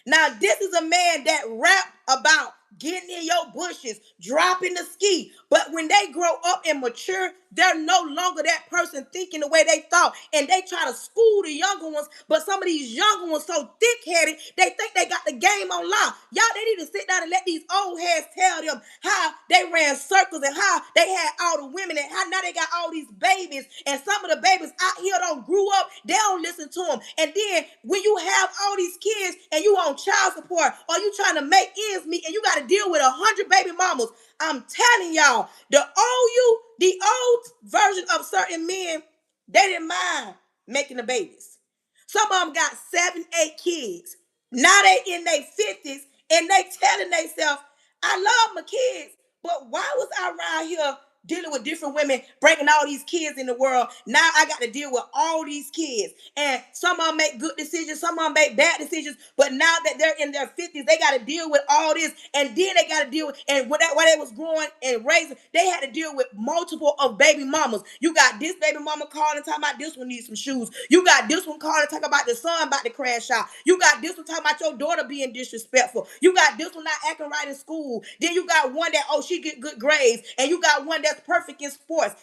Now, this is a man that rap about getting in your bushes, dropping the ski. But when they grow up and mature, they're no longer that person thinking the way they thought. And they try to school the younger ones. But some of these younger ones so thick-headed, they think they got the game on lock. Y'all, they need to sit down and let these old heads tell them how they ran circles and how they had all the women and how now they got all these babies. And some of the babies out here don't grew up. They don't listen to them. And then when you have all these kids and you on child support or you trying to make ends meet and you got to deal with 100 baby mamas, I'm telling y'all, the old version of certain men, they didn't mind making the babies. Some of them got 7, 8 kids. Now they in their 50s and they telling themselves, I love my kids, but why was I around here dealing with different women, bringing all these kids in the world? Now I got to deal with all these kids. And some of them make good decisions, some of them make bad decisions, but now that they're in their 50s, they got to deal with all this. And then they got to deal with, and while they was growing and raising, they had to deal with multiple of baby mamas. You got this baby mama calling and talking about this one needs some shoes. You got this one calling and talking about the son about to crash out. You got this one talking about your daughter being disrespectful. You got this one not acting right in school. Then you got one that, oh, she get good grades. And you got one that's perfect in sports.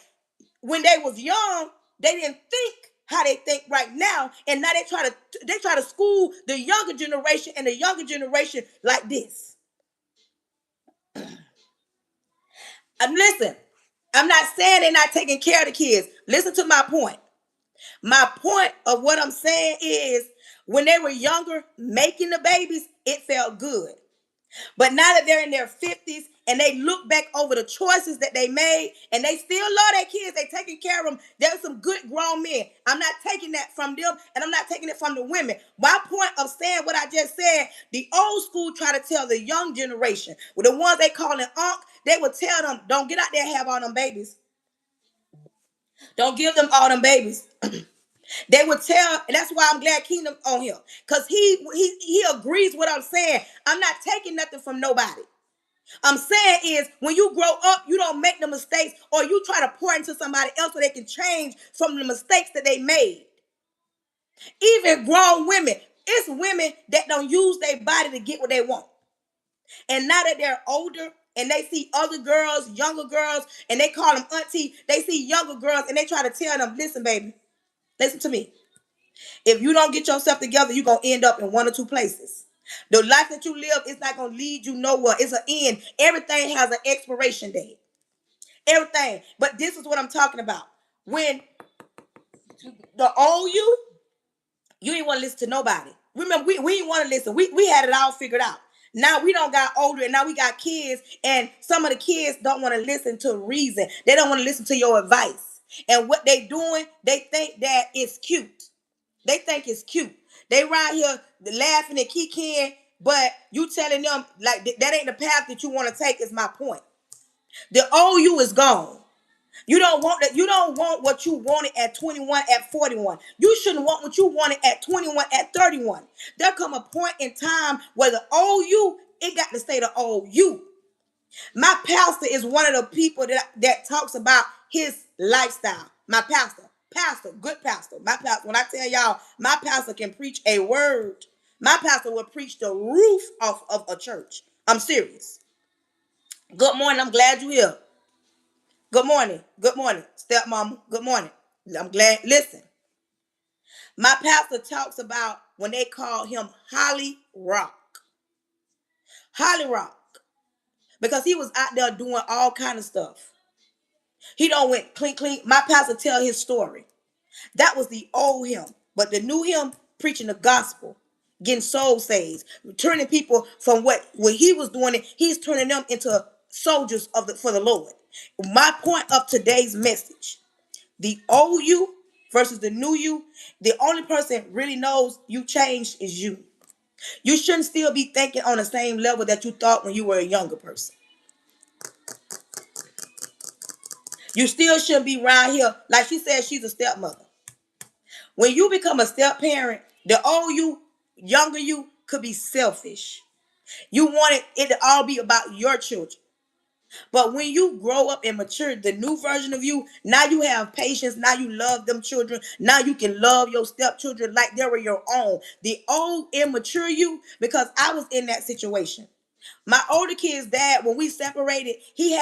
When they was young, they didn't think how they think right now, and now they try to school the younger generation and the younger generation like this. And listen, I'm not saying they're not taking care of the kids. Listen to my point. My point of what I'm saying is when they were younger, making the babies, it felt good. But now that they're in their 50s and they look back over the choices that they made and they still love their kids, they taking care of them. There's some good grown men. I'm not taking that from them and I'm not taking it from the women. My point of saying what I just said, the old school try to tell the young generation, with the ones they calling unk, they would tell them, don't get out there and have all them babies. Don't give them all them babies. They would tell, and that's why I'm glad Kingdom on here, because he agrees with what I'm saying. I'm not taking nothing from nobody. I'm saying is when you grow up, you don't make the mistakes or you try to pour into somebody else so they can change from the mistakes that they made. Even grown women, it's women that don't use their body to get what they want. And now that they're older and they see other girls, younger girls, and they call them auntie, they see younger girls and they try to tell them, listen, baby, listen to me. If you don't get yourself together, you're going to end up in one or two places. The life that you live is not going to lead you nowhere. It's an end. Everything has an expiration date. Everything. But this is what I'm talking about. When the old you didn't want to listen to nobody. Remember, we didn't want to listen. We had it all figured out. Now we don't got older and now we got kids and some of the kids don't want to listen to reason. They don't want to listen to your advice. And what they doing, they think that it's cute. They think it's cute. They right here laughing and kicking, but you telling them like that ain't the path that you want to take is my point. The old you is gone. You don't want that. You don't want what you wanted at 21, at 41. You shouldn't want what you wanted at 21, at 31. There come a point in time where the old you, it got to stay the old you. My pastor is one of the people that talks about his lifestyle. My pastor, good pastor. My pastor, when I tell y'all, my pastor can preach a word. My pastor will preach the roof off of a church. I'm serious. Good morning. I'm glad you're here. Good morning. Good morning, stepmama. Good morning. I'm glad. Listen, my pastor talks about when they call him Holly Rock. Holly Rock. Because he was out there doing all kind of stuff. He don't went clink clink. My pastor tell his story. That was the old him. But the new him preaching the gospel, getting soul saved, turning people from what he was doing, he's turning them into soldiers for the Lord. My point of today's message, the old you versus the new you, the only person really knows you changed is you. You shouldn't still be thinking on the same level that you thought when you were a younger person. You still shouldn't be around here. Like she said, she's a stepmother. When you become a step parent, the old you, younger you could be selfish. You wanted it to all be about your children. But when you grow up and mature, the new version of you, now you have patience. Now you love them children. Now you can love your stepchildren like they were your own. The old immature you, because I was in that situation. My older kid's dad, when we separated, he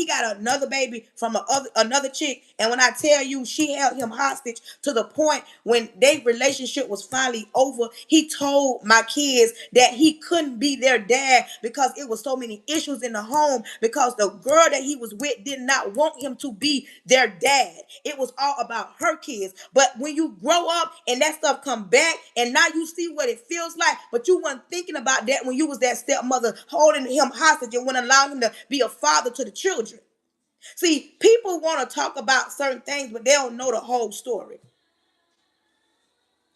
got another baby from another chick, and when I tell you, she held him hostage to the point when their relationship was finally over. He told my kids that he couldn't be their dad because it was so many issues in the home because the girl that he was with did not want him to be their dad. It was all about her kids. But when you grow up and that stuff come back, and now you see what it feels like, but you weren't thinking about that when you was that stepmother holding him hostage and wouldn't allow him to be a father to the children. See, people want to talk about certain things, but they don't know the whole story.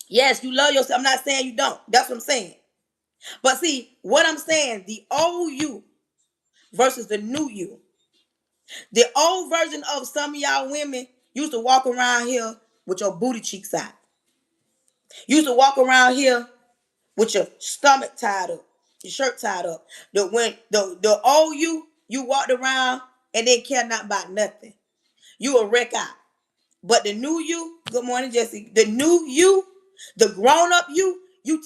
Yes, you love yourself. I'm not saying you don't. That's what I'm saying. But see, what I'm saying, the old you versus the new you. The old version of some of y'all women used to walk around here with your booty cheeks out. Used to walk around here with your stomach tied up, your shirt tied up. The old you walked around and didn't care not about nothing. You a wreck out. But the new you, good morning, Jesse. The new you, the grown up you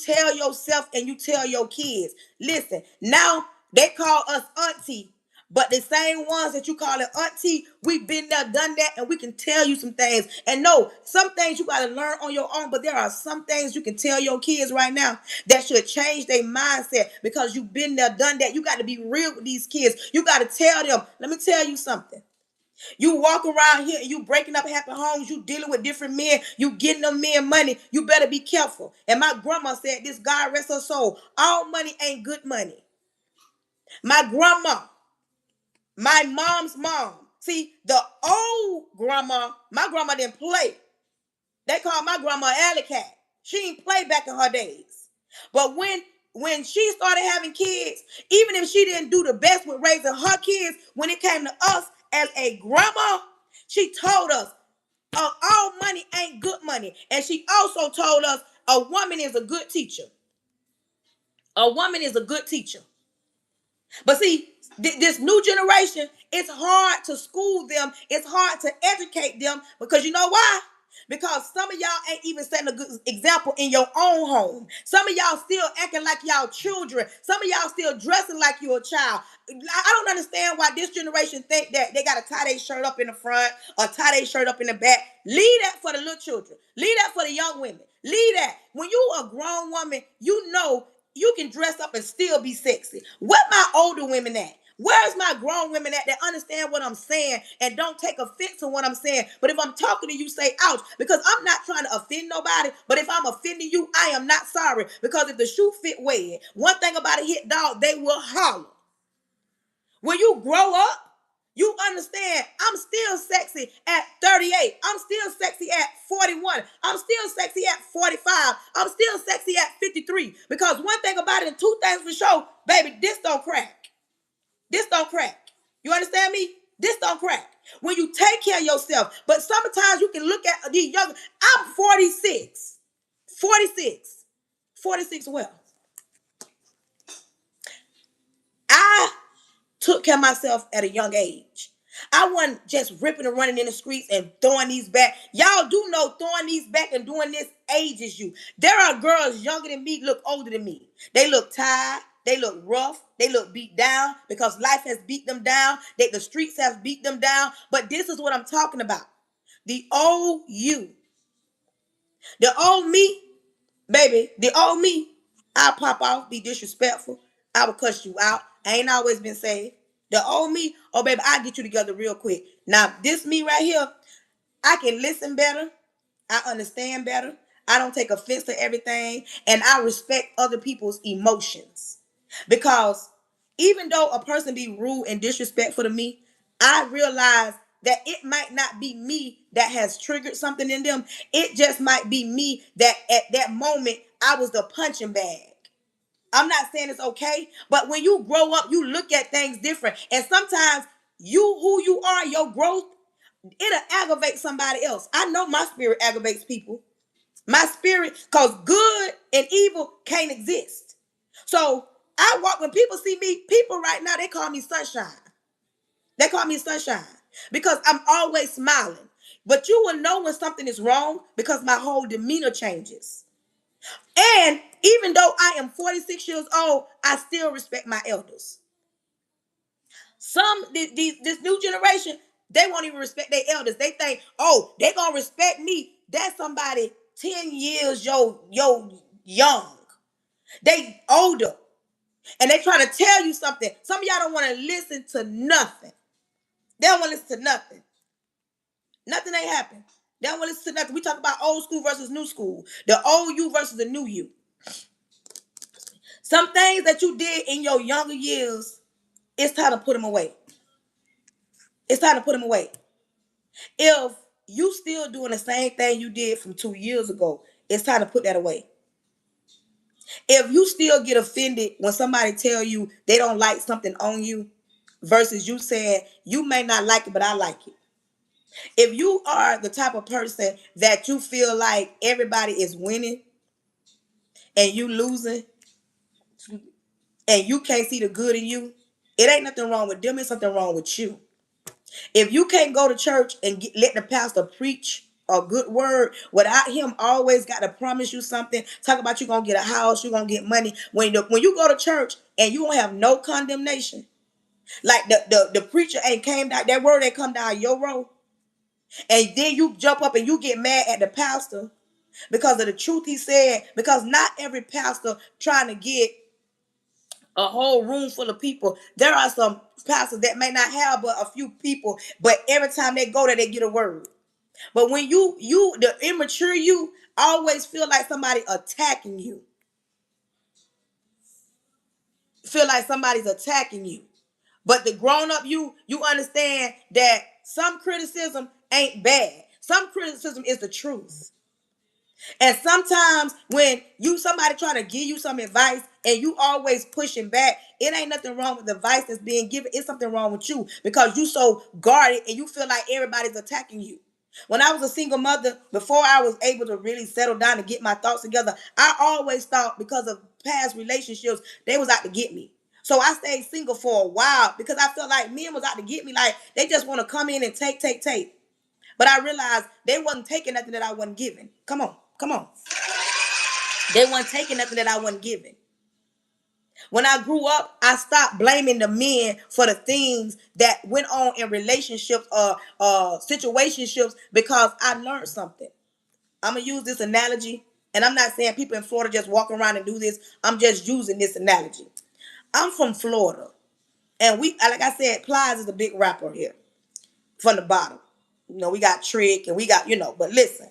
tell yourself and you tell your kids. Listen, now they call us auntie, but the same ones that you call it auntie, we've been there, done that, and we can tell you some things. And no, some things you got to learn on your own, but there are some things you can tell your kids right now that should change their mindset because you've been there, done that. You got to be real with these kids. You got to tell them, let me tell you something. You walk around here and you breaking up happy homes. You dealing with different men. You getting them men money. You better be careful. And my grandma said this, God rest her soul. All money ain't good money. My grandma, my mom's mom. See, the old grandma, my grandma didn't play. They called my grandma Alley Cat. She didn't play back in her days. But when she started having kids, even if she didn't do the best with raising her kids, when it came to us as a grandma, she told us, all money ain't good money. And she also told us a woman is a good teacher. A woman is a good teacher. But see, this new generation, it's hard to school them. It's hard to educate them because you know why? Because some of y'all ain't even setting a good example in your own home. Some of y'all still acting like y'all children. Some of y'all still dressing like you're a child. I don't understand why this generation think that they got to tie their shirt up in the front or tie their shirt up in the back. Leave that for the little children. Leave that for the young women. Leave that. When you a grown woman, you know you can dress up and still be sexy. Where my older women at? Where's my grown women at that understand what I'm saying and don't take offense to what I'm saying? But if I'm talking to you, say ouch, because I'm not trying to offend nobody. But if I'm offending you, I am not sorry. Because if the shoe fit well, one thing about a hit dog, they will holler. When you grow up, you understand I'm still sexy at 38. I'm still sexy at 41. I'm still sexy at 45. I'm still sexy at 53. Because one thing about it, and two things for sure, baby, this don't crack. This don't crack. You understand me? This don't crack. When you take care of yourself. But sometimes you can look at these young. I'm 46. 46. 46 well. I took care of myself at a young age. I wasn't just ripping and running in the streets and throwing these back. Y'all do know throwing these back and doing this ages you. There are girls younger than me, look older than me. They look tired. They look rough. They look beat down because life has beat them down. The streets have beat them down. But this is what I'm talking about. The old you. The old me, baby, the old me, I'll pop off, be disrespectful. I will cuss you out. I ain't always been saved. The old me, oh baby, I'll get you together real quick. Now, this me right here, I can listen better. I understand better. I don't take offense to everything. And I respect other people's emotions. Because even though a person be rude and disrespectful to me, I realize that it might not be me that has triggered something in them. It just might be me that at that moment I was the punching bag. I'm not saying it's okay, but when you grow up, you look at things different. And sometimes who you are, your growth, it'll aggravate somebody else. I know my spirit aggravates people. My spirit, because good and evil can't exist. So I walk, when people see me, people right now, they call me sunshine. They call me sunshine because I'm always smiling. But you will know when something is wrong because my whole demeanor changes. And even though I am 46 years old, I still respect my elders. This new generation, they won't even respect their elders. They think, oh, they gonna respect me. That's somebody 10 years yo young. They older. And they trying to tell you something. Some of y'all don't want to listen to nothing. They don't want to listen to nothing. Nothing ain't happened. They don't want to listen to nothing. We talk about old school versus new school. The old you versus the new you. Some things that you did in your younger years, it's time to put them away. It's time to put them away. If you still doing the same thing you did from 2 years ago, it's time to put that away. If you still get offended when somebody tell you they don't like something on you versus you saying you may not like it, but I like it. If you are the type of person that you feel like everybody is winning and you losing and you can't see the good in you, it ain't nothing wrong with them. It's something wrong with you. If you can't go to church and let the pastor preach a good word without him always got to promise you something, talk about you gonna get a house, you gonna get money. When you go to church and you don't have no condemnation, like the preacher ain't came down, that word ain't come down your road, and then you jump up and you get mad at the pastor because of the truth he said, because not every pastor trying to get a whole room full of people. There are some pastors that may not have but a few people, but every time they go there, they get a word. But when the immature you always feel like somebody attacking you. Feel like somebody's attacking you. But the grown up you understand that some criticism ain't bad. Some criticism is the truth. And sometimes when somebody trying to give you some advice and you always pushing back, it ain't nothing wrong with the advice that's being given. It's something wrong with you because you so guarded and you feel like everybody's attacking you. When I was a single mother, before I was able to really settle down and get my thoughts together, I always thought because of past relationships, they was out to get me. So I stayed single for a while because I felt like men was out to get me. Like they just want to come in and take. But I realized they wasn't taking nothing that I wasn't giving. Come on, come on. They wasn't taking nothing that I wasn't giving. When I grew up, I stopped blaming the men for the things that went on in relationships or situationships because I learned something. I'm going to use this analogy, and I'm not saying people in Florida just walk around and do this. I'm just using this analogy. I'm from Florida, and like I said, Plies is a big rapper here from the bottom. We got Trick, and we got, but listen.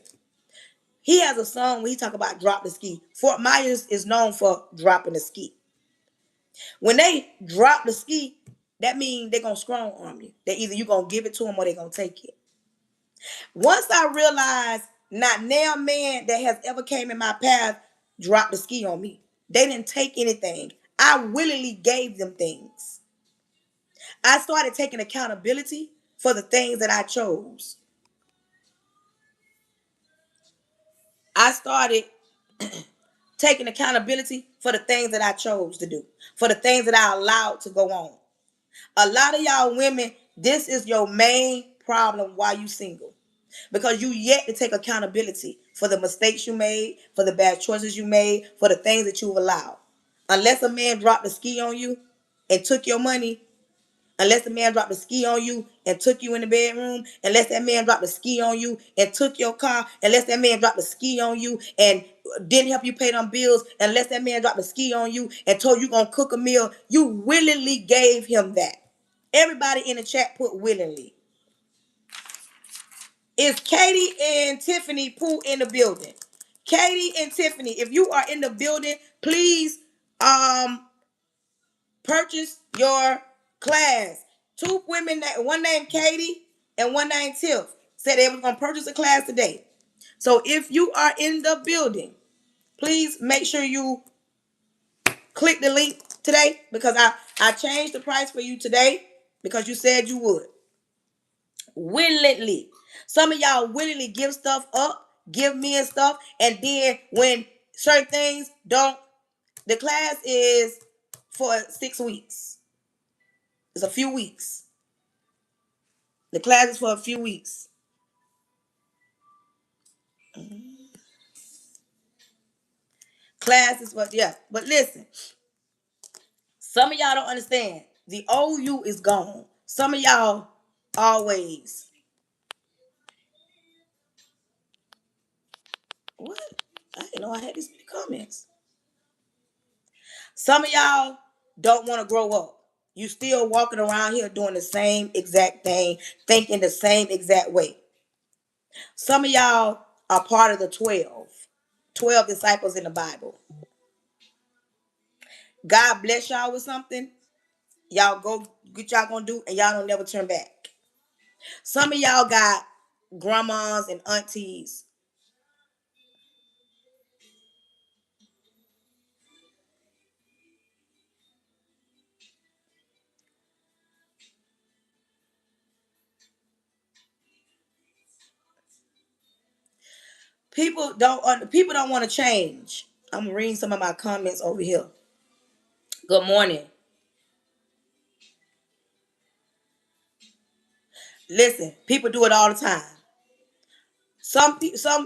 He has a song where he talk about drop the ski. Fort Myers is known for dropping the ski. When they drop the ski, that means they're going to strong arm you. That either you going to give it to them or they're going to take it. Once I realized not now man that has ever came in my path dropped the ski on me. They didn't take anything. I willingly gave them things. I started taking accountability for the things that I chose. I started taking accountability for the things that I chose to do, for the things that I allowed to go on. A lot of y'all women, this is your main problem while you single. Because you yet to take accountability for the mistakes you made, for the bad choices you made, for the things that you've allowed. Unless a man dropped the ski on you and took your money, unless the man dropped the ski on you and took you in the bedroom, unless that man dropped the ski on you and took your car, unless that man dropped the ski on you and didn't help you pay them bills, unless that man dropped the ski on you and told you gonna cook a meal, you willingly gave him that. Everybody in the chat put willingly. Is Katie and Tiffany Pooh in the building? Katie and Tiffany, if you are in the building, please purchase your class. Two women, one named Katie and one named Tiff, said they were going to purchase a class today. So if you are in the building, please make sure you click the link today because I changed the price for you today because you said you would. Willingly. Some of y'all willingly give stuff up, give men stuff, and then when certain things don't, the class is for 6 weeks. It's a few weeks. The class is for a few weeks. classes, but yeah. But listen, some of y'all don't understand. The old you is gone. Some of y'all always. What? I didn't know I had these many comments. Some of y'all don't want to grow up. You still walking around here doing the same exact thing, thinking the same exact way. Some of y'all are part of the 12. 12 disciples in the Bible. God bless y'all with something. Y'all go get y'all gonna do, and y'all don't never turn back. Some of y'all got grandmas and aunties. People don't want to change. I'm reading some of my comments over here. Good morning. Listen, people do it all the time. Some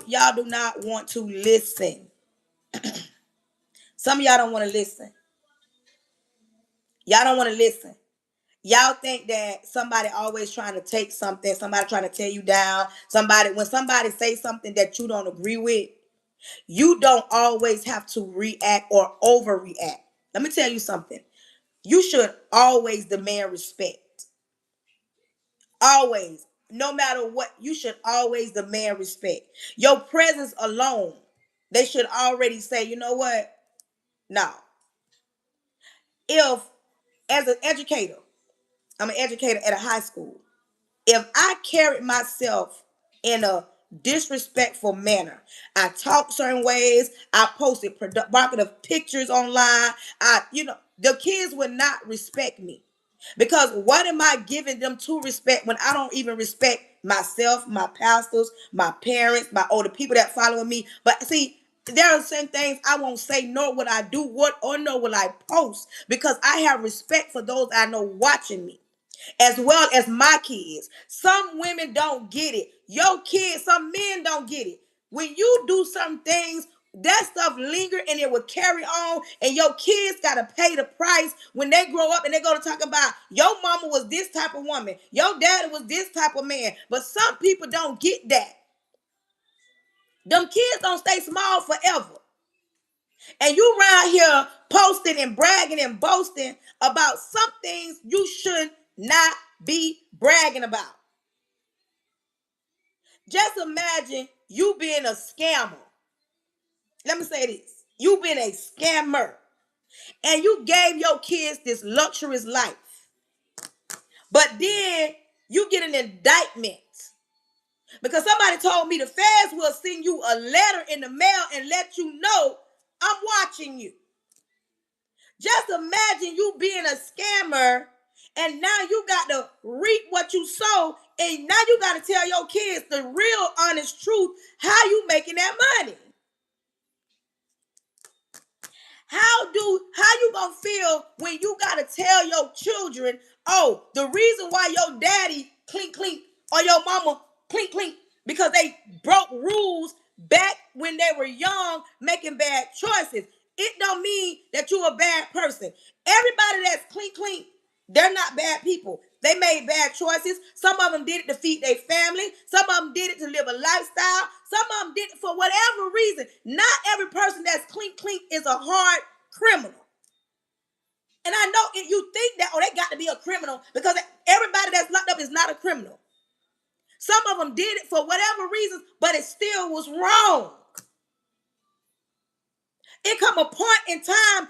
y'all do not want to listen. Some of y'all don't want to listen. Y'all don't want to listen. Y'all think that somebody always trying to take something, somebody trying to tear you down, when somebody say something that you don't agree with, you don't always have to react or overreact. Let me tell you something. You should always demand respect. Always. No matter what, you should always demand respect. Your presence alone, they should already say, you know what? No. If, as an educator, I'm an educator at a high school. If I carried myself in a disrespectful manner, I talked certain ways, I posted provocative pictures online, the kids would not respect me. Because what am I giving them to respect when I don't even respect myself, my pastors, my parents, my older people that follow me? But see, there are certain things I won't say, nor will I do, nor will I post, because I have respect for those I know watching me, as well as my kids. Some women don't get it. Your kids, some men don't get it. When you do some things, that stuff linger and it will carry on, and your kids got to pay the price when they grow up and they go to talk about your mama was this type of woman, your daddy was this type of man. But some people don't get that. Them kids don't stay small forever. And you around here posting and bragging and boasting about some things you should not be bragging about. Just imagine you being a scammer. Let me say this. You being a scammer. And you gave your kids this luxurious life. But then you get an indictment. Because somebody told me the feds will send you a letter in the mail and let you know I'm watching you. Just imagine you being a scammer, and now you got to reap what you sow, and now you got to tell your kids the real honest truth, how you making that money. How you gonna feel when you gotta tell your children, oh, the reason why your daddy clink clink or your mama clink clink, because they broke rules back when they were young, making bad choices. It don't mean that you're a bad person. Everybody that's clink clink, they're not bad people. They made bad choices. Some of them did it to feed their family. Some of them did it to live a lifestyle. Some of them did it for whatever reason. Not every person that's clink clink is a hard criminal. And I know if you think that, oh, they got to be a criminal, because everybody that's locked up is not a criminal. Some of them did it for whatever reasons, but it still was wrong. It come a point in time,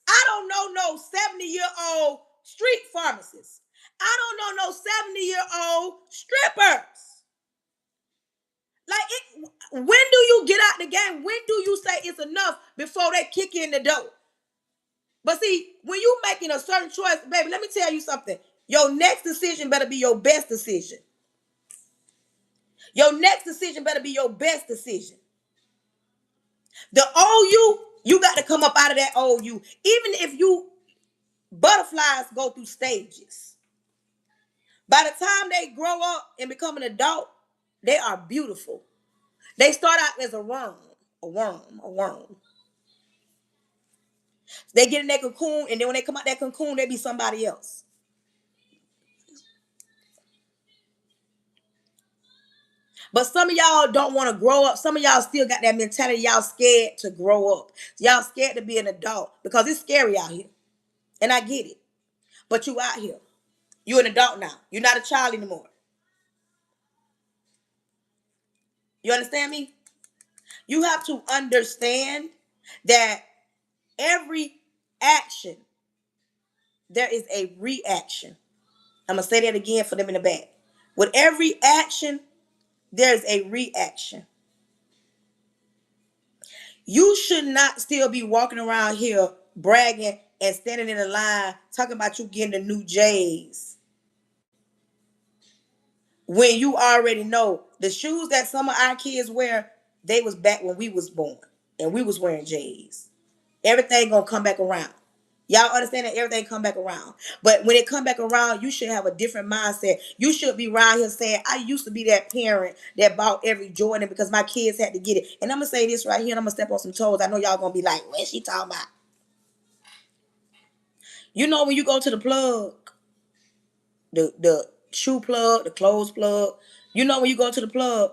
I don't know no 70-year-old street pharmacist. I don't know no 70-year-old strippers. When do you get out the game? When do you say it's enough before they kick in the door? But see, when you making a certain choice, baby, let me tell you something. Your next decision better be your best decision. Your next decision better be your best decision. The old you got to come up out of that old you. Even if butterflies go through stages. By the time they grow up and become an adult, they are beautiful. They start out as a worm. They get in that cocoon, and then when they come out that cocoon, they be somebody else. But some of y'all don't want to grow up. Some of y'all still got that mentality. Y'all scared to grow up. Y'all scared to be an adult because it's scary out here. And I get it. But you out here. You're an adult now. You're not a child anymore. You understand me? You have to understand that every action, there is a reaction. I'm going to say that again for them in the back. With every action, there's a reaction. You should not still be walking around here bragging and standing in the line talking about you getting the new J's when you already know the shoes that some of our kids wear, they was back when we was born and we was wearing J's. Everything gonna come back around. Y'all understand that everything come back around. But when it come back around, you should have a different mindset. You should be around here saying, I used to be that parent that bought every Jordan because my kids had to get it. And I'm going to say this right here, and I'm going to step on some toes. I know y'all going to be like, what's she talking about? You know when you go to the plug, the shoe plug, the clothes plug, you know when you go to the plug,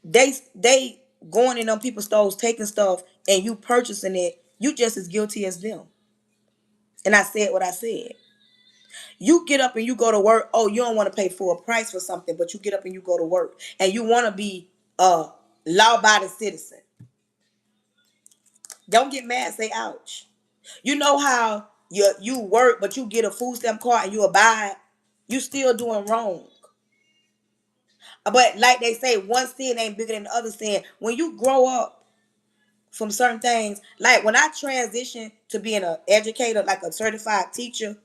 they going in on people's stores, taking stuff, and you purchasing it, you just as guilty as them. And I said what I said. You get up and you go to work. Oh, you don't want to pay full price for something, but you get up and you go to work and you want to be a law-abiding citizen. Don't get mad. Say ouch. You know how you work, but you get a food stamp card and you abide. You still doing wrong. But like they say, one sin ain't bigger than the other sin. When you grow up from certain things, like when I transitioned to being an educator, like a certified teacher,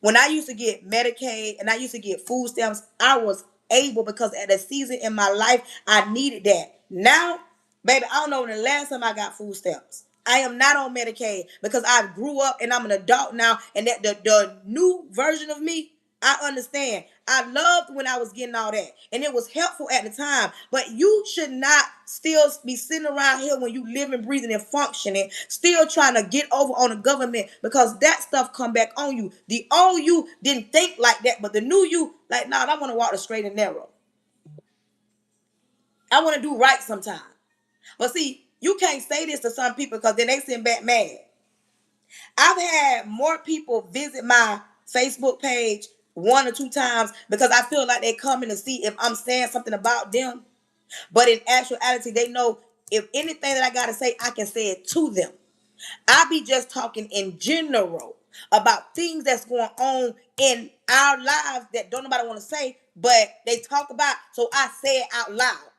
when I used to get Medicaid and I used to get food stamps, I was able because at a season in my life, I needed that. Now, baby, I don't know when the last time I got food stamps. I am not on Medicaid because I grew up and I'm an adult now, and that the new version of me, I understand. I loved when I was getting all that, and it was helpful at the time. But you should not still be sitting around here when you living, breathing, and functioning, still trying to get over on the government because that stuff come back on you. The old you didn't think like that, but the new you, like, nah, I want to walk the straight and narrow. I want to do right sometimes. But see, you can't say this to some people because then they send back mad. I've had more people visit my Facebook page one or two times because I feel like they're coming to see if I'm saying something about them. But in actuality, they know if anything that I got to say, I can say it to them. I be just talking in general about things that's going on in our lives that don't nobody want to say, but they talk about, so I say it out loud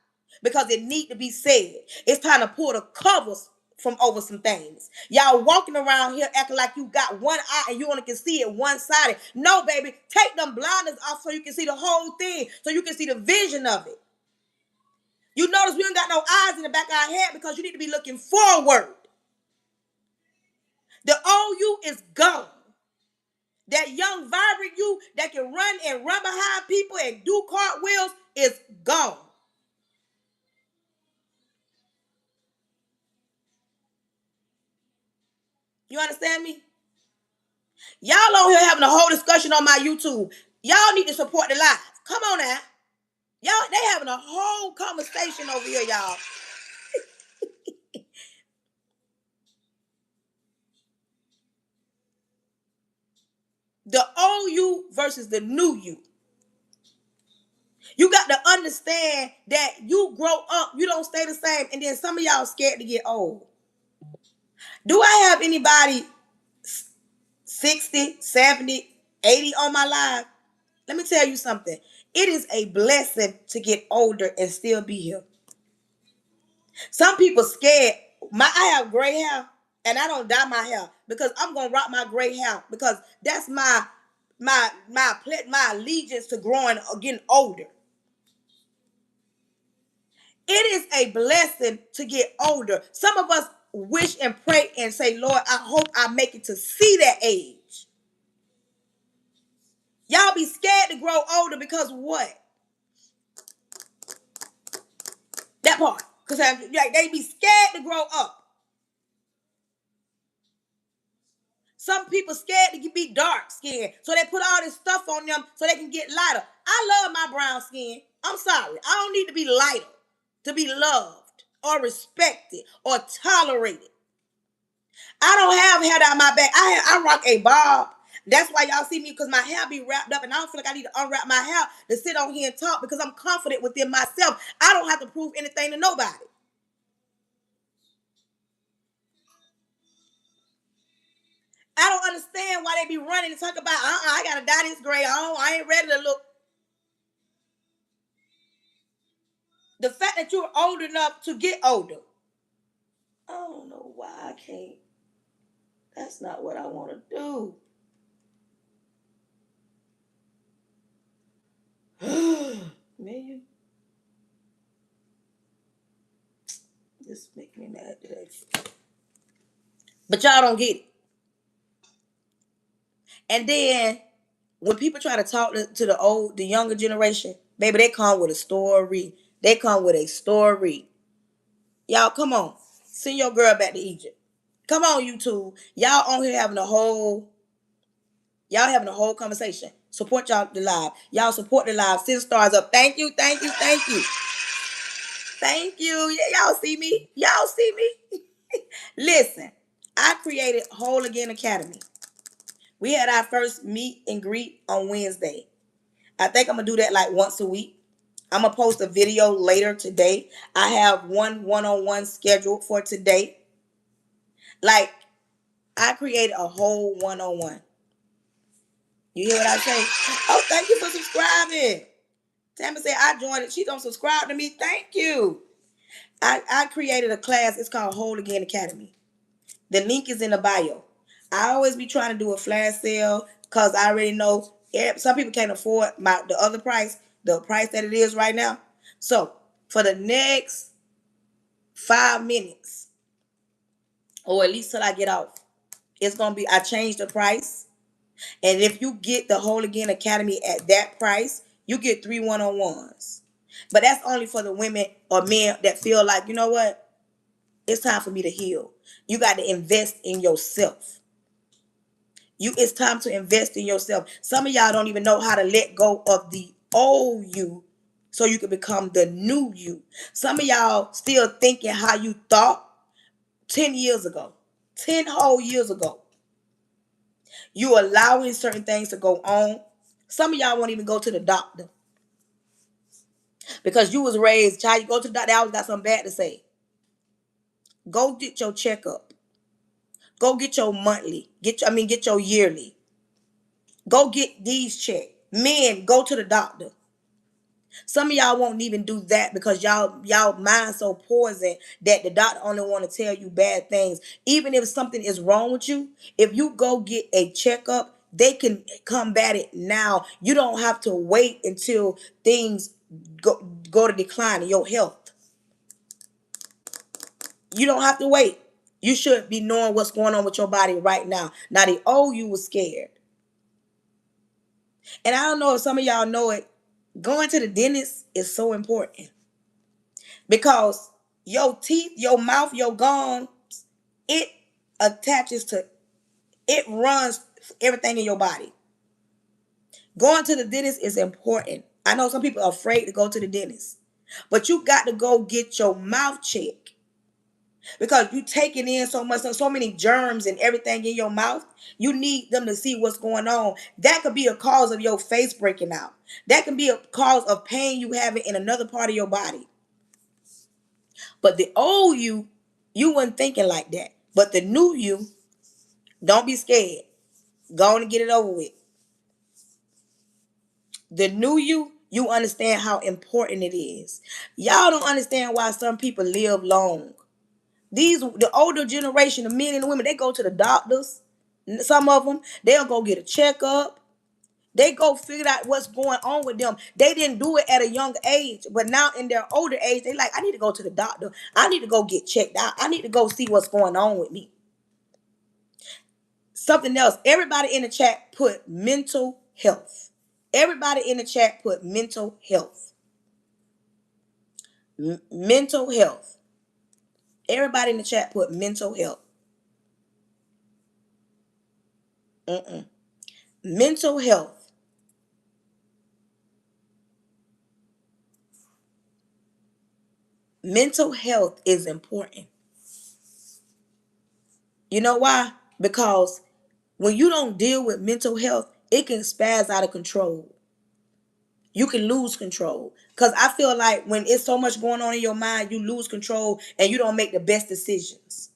because it need to be said. It's time to pull the covers from over some things. Y'all walking around here acting like you got one eye and you only can see it one-sided. No, baby, take them blinders off so you can see the whole thing, so you can see the vision of it. You notice we don't got no eyes in the back of our head because you need to be looking forward. The old you is gone. That young, vibrant you that can run behind people and do cartwheels is gone. You understand me? Y'all on here having a whole discussion on my YouTube. Y'all need to support the live. Come on now. Y'all, they having a whole conversation over here, y'all. The old you versus the new you. You got to understand that you grow up, you don't stay the same, and then some of y'all scared to get old. Do I have anybody 60, 70, 80 on my live? Let me tell you something. It is a blessing to get older and still be here. Some people scared. I have gray hair and I don't dye my hair because I'm gonna rock my gray hair because that's my allegiance to growing getting older. It is a blessing to get older. Some of us wish and pray and say, Lord, I hope I make it to see that age. Y'all be scared to grow older because what? That part. Because they be scared to grow up. Some people scared to be dark skinned, so they put all this stuff on them so they can get lighter. I love my brown skin. I'm sorry. I don't need to be lighter to be loved or respected or tolerated. I don't have hair down my back. I rock a bob. That's why y'all see me, because my hair be wrapped up, and I don't feel like I need to unwrap my hair to sit on here and talk, because I'm confident within myself. I don't have to prove anything to nobody. I don't understand why they be running and talk about, I gotta dye this gray. I ain't ready to look. The fact that you're old enough to get older. I don't know why I can't. That's not what I want to do. Man, this make me mad today. But y'all don't get it. And then when people try to talk to the younger generation, baby, they come with a story. They come with a story. Y'all, come on. Send your girl back to Egypt. Come on, YouTube. Y'all on here having a whole conversation. Support y'all the live. Y'all support the live. Send stars up. Thank you, thank you, thank you. Thank you. Yeah, y'all see me? Y'all see me? Listen, I created Whole Again Academy. We had our first meet and greet on Wednesday. I think I'm gonna do that like once a week. I'm gonna post a video later today. I have one-on-one scheduled for today. Like, I created a whole one-on-one. You hear what I say? Oh, thank you for subscribing. Tammy said I joined it. She don't subscribe to me. Thank you. I created a class. It's called Whole Again Academy. The link is in the bio. I always be trying to do a flash sale because I already know some people can't afford the other price, the price that it is right now. So for the next 5 minutes, or at least till I get off, it's gonna be, I changed the price. And if you get the Whole Again Academy at that price, you get 3 one-on-ones. But that's only for the women or men that feel like, you know what? It's time for me to heal. You got to invest in yourself. It's time to invest in yourself. Some of y'all don't even know how to let go of the old you so you can become the new you. Some of y'all still thinking how you thought 10 years ago. 10 whole years ago. You allowing certain things to go on. Some of y'all won't even go to the doctor. Because you was raised, child, you go to the doctor, they always got something bad to say. Go get your checkup. Go get your monthly. Get your yearly. Go get these checked. Men, go to the doctor. Some of y'all won't even do that because y'all mind so poison that the doctor only want to tell you bad things. Even if something is wrong with you, if you go get a checkup, they can combat it now. You don't have to wait until things go to decline in your health. You don't have to wait. You should be knowing what's going on with your body right now. Now, the old you was scared. And I don't know if some of y'all know it. Going to the dentist is so important. Because your teeth, your mouth, your gums, it it runs everything in your body. Going to the dentist is important. I know some people are afraid to go to the dentist. But you got to go get your mouth checked. Because you taking in so many germs and everything in your mouth. You need them to see what's going on. That could be a cause of your face breaking out. That can be a cause of pain you having in another part of your body. But the old you wasn't thinking like that. But the new you, don't be scared. Go on and get it over with. The new you understand how important it is. Y'all don't understand why some people live long. The older generation, the men and the women, they go to the doctors. Some of them, they'll go get a checkup. They go figure out what's going on with them. They didn't do it at a young age, but now in their older age, they like, I need to go to the doctor. I need to go get checked out. I need to go see what's going on with me. Something else. Everybody in the chat put mental health. Everybody in the chat put mental health. Mental health. Everybody in the chat put mental health. Mm-mm. Mental health. Mental health is important. You know why? Because when you don't deal with mental health, it can spaz out of control. You can lose control. Because I feel like when it's so much going on in your mind, you lose control and you don't make the best decisions.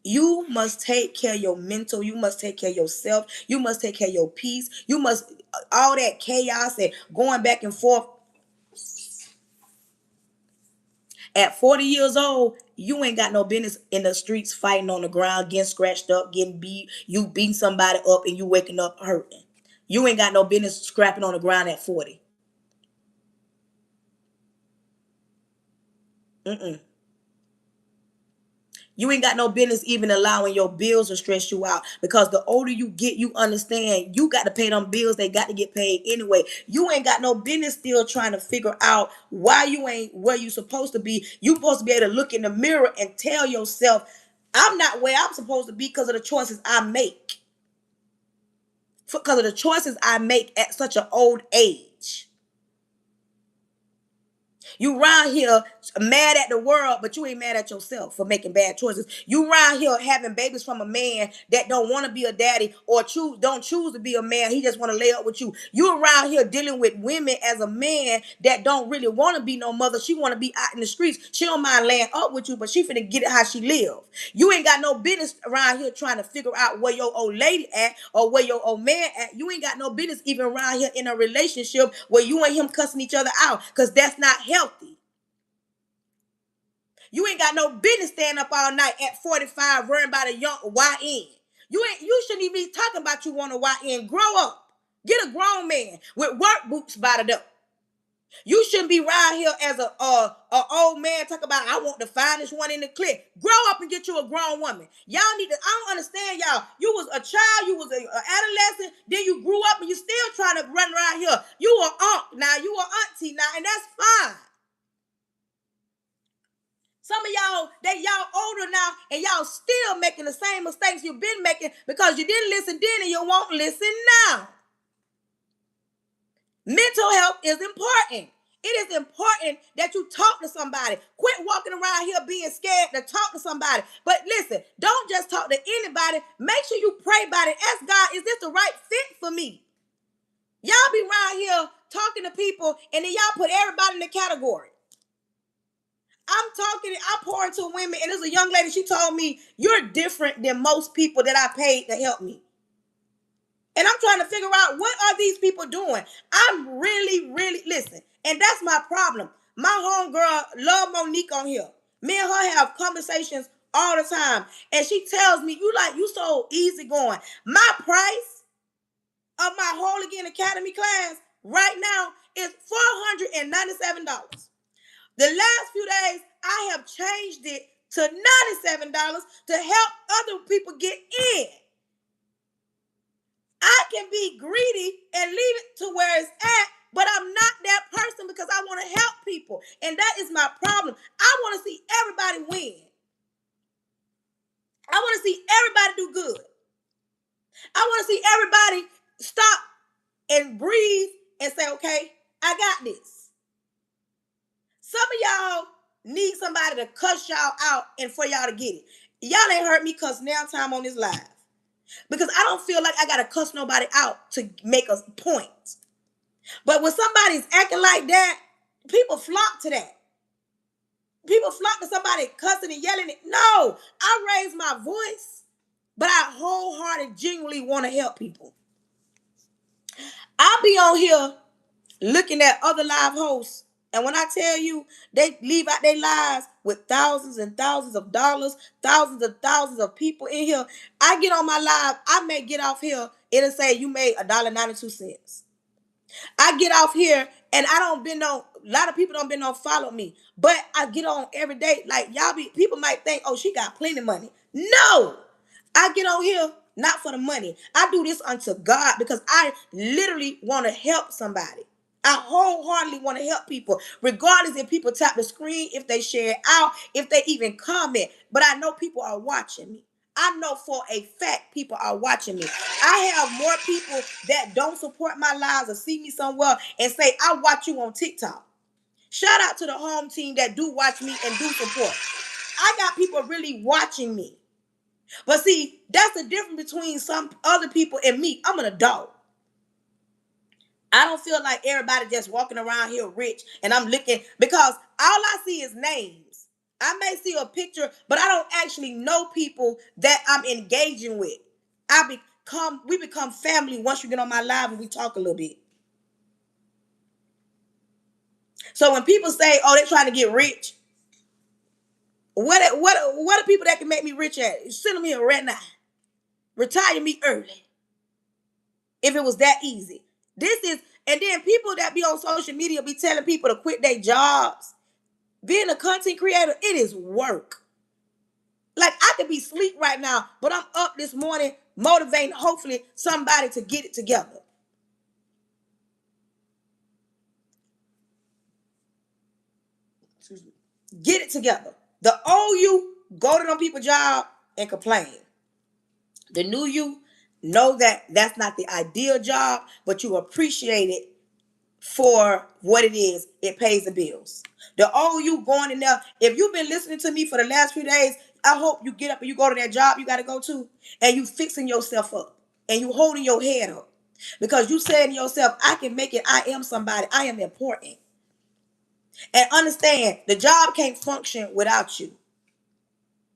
You must take care of your mental. You must take care of yourself. You must take care of your peace. You must, all that chaos and going back and forth. At 40 years old, you ain't got no business in the streets fighting on the ground, getting scratched up, getting beat. You beating somebody up and you waking up hurting. You ain't got no business scrapping on the ground at 40. Mm-mm. You ain't got no business even allowing your bills to stress you out, because the older you get, you understand you got to pay them bills. They got to get paid anyway. You ain't got no business still trying to figure out why you ain't where you supposed to be. You supposed to be able to look in the mirror and tell yourself, I'm not where I'm supposed to be because of the choices I make. Because of the choices I make at such an old age. You around here mad at the world, but you ain't mad at yourself for making bad choices. You around here having babies from a man that don't want to be a daddy or don't choose to be a man. He just want to lay up with you. You around here dealing with women as a man that don't really want to be no mother. She want to be out in the streets. She don't mind laying up with you, but she finna get it how she live. You ain't got no business around here trying to figure out where your old lady at or where your old man at. You ain't got no business even around here in a relationship where you and him cussing each other out, because that's not healthy. You ain't got no business staying up all night at 45 worrying about a young YN. You shouldn't even be talking about you want a YN. Grow up. Get a grown man with work boots bottled up. You shouldn't be right here as a old man talking about I want the finest one in the clique. Grow up and get you a grown woman. Y'all need to. I don't understand y'all. You was a child, you was a adolescent, then you grew up and you still trying to run around here. You a aunt now, you a auntie now, and that's fine. Some of y'all older now and y'all still making the same mistakes you've been making because you didn't listen then and you won't listen now. Mental health is important. It is important that you talk to somebody. Quit walking around here being scared to talk to somebody. But listen, don't just talk to anybody. Make sure you pray about it. Ask God, is this the right fit for me? Y'all be around here talking to people and then y'all put everybody in the category. I pour into women, and there's a young lady, she told me, you're different than most people that I paid to help me. And I'm trying to figure out, what are these people doing? I'm really, really, listen, and that's my problem. My homegirl love Monique on here. Me and her have conversations all the time. And she tells me, you so easygoing. My price of my Whole Again Academy class right now is $497. The last few days, I have changed it to $97 to help other people get in. I can be greedy and leave it to where it's at, but I'm not that person because I want to help people. And that is my problem. I want to see everybody win. I want to see everybody do good. I want to see everybody stop and breathe and say, okay, I got this. Some of y'all need somebody to cuss y'all out and for y'all to get it. Y'all ain't heard me cuss now time on this live. Because I don't feel like I got to cuss nobody out to make a point. But when somebody's acting like that, people flock to that. People flock to somebody cussing and yelling. No, I raise my voice, but I wholeheartedly, genuinely want to help people. I'll be on here looking at other live hosts, and when I tell you they leave out their lives with thousands and thousands of dollars, thousands of people in here, I get on my live, I may get off here, it'll say you made $1.92. I get off here and I don't been on, a lot of people don't been on follow me, but I get on every day. Like people might think, oh, she got plenty of money. No, I get on here not for the money. I do this unto God because I literally want to help somebody. I wholeheartedly want to help people, regardless if people tap the screen, if they share it out, if they even comment. But I know people are watching me. I know for a fact people are watching me. I have more people that don't support my lives or see me somewhere and say, I watch you on TikTok. Shout out to the home team that do watch me and do support. I got people really watching me. But see, that's the difference between some other people and me. I'm an adult. I don't feel like everybody just walking around here rich and I'm looking because all I see is names. I may see a picture, but I don't actually know people that I'm engaging with. We become family once you get on my live and we talk a little bit. So when people say, "Oh, they're trying to get rich," what are people that can make me rich at? Send them here right now. Retire me early. If it was that easy. And then people that be on social media be telling people to quit their jobs. Being a content creator, it is work. Like I could be asleep right now, but I'm up this morning motivating hopefully somebody to get it together. Get it together. The old you go to them people's job and complain. The new you know that that's not the ideal job, but you appreciate it for what it is. It pays the bills. The old you going in there, if you've been listening to me for the last few days, I hope you get up and you go to that job you got to go to and you fixing yourself up and you holding your head up because you saying to yourself, I can make it. I am somebody. I am important. And understand the job can't function without you.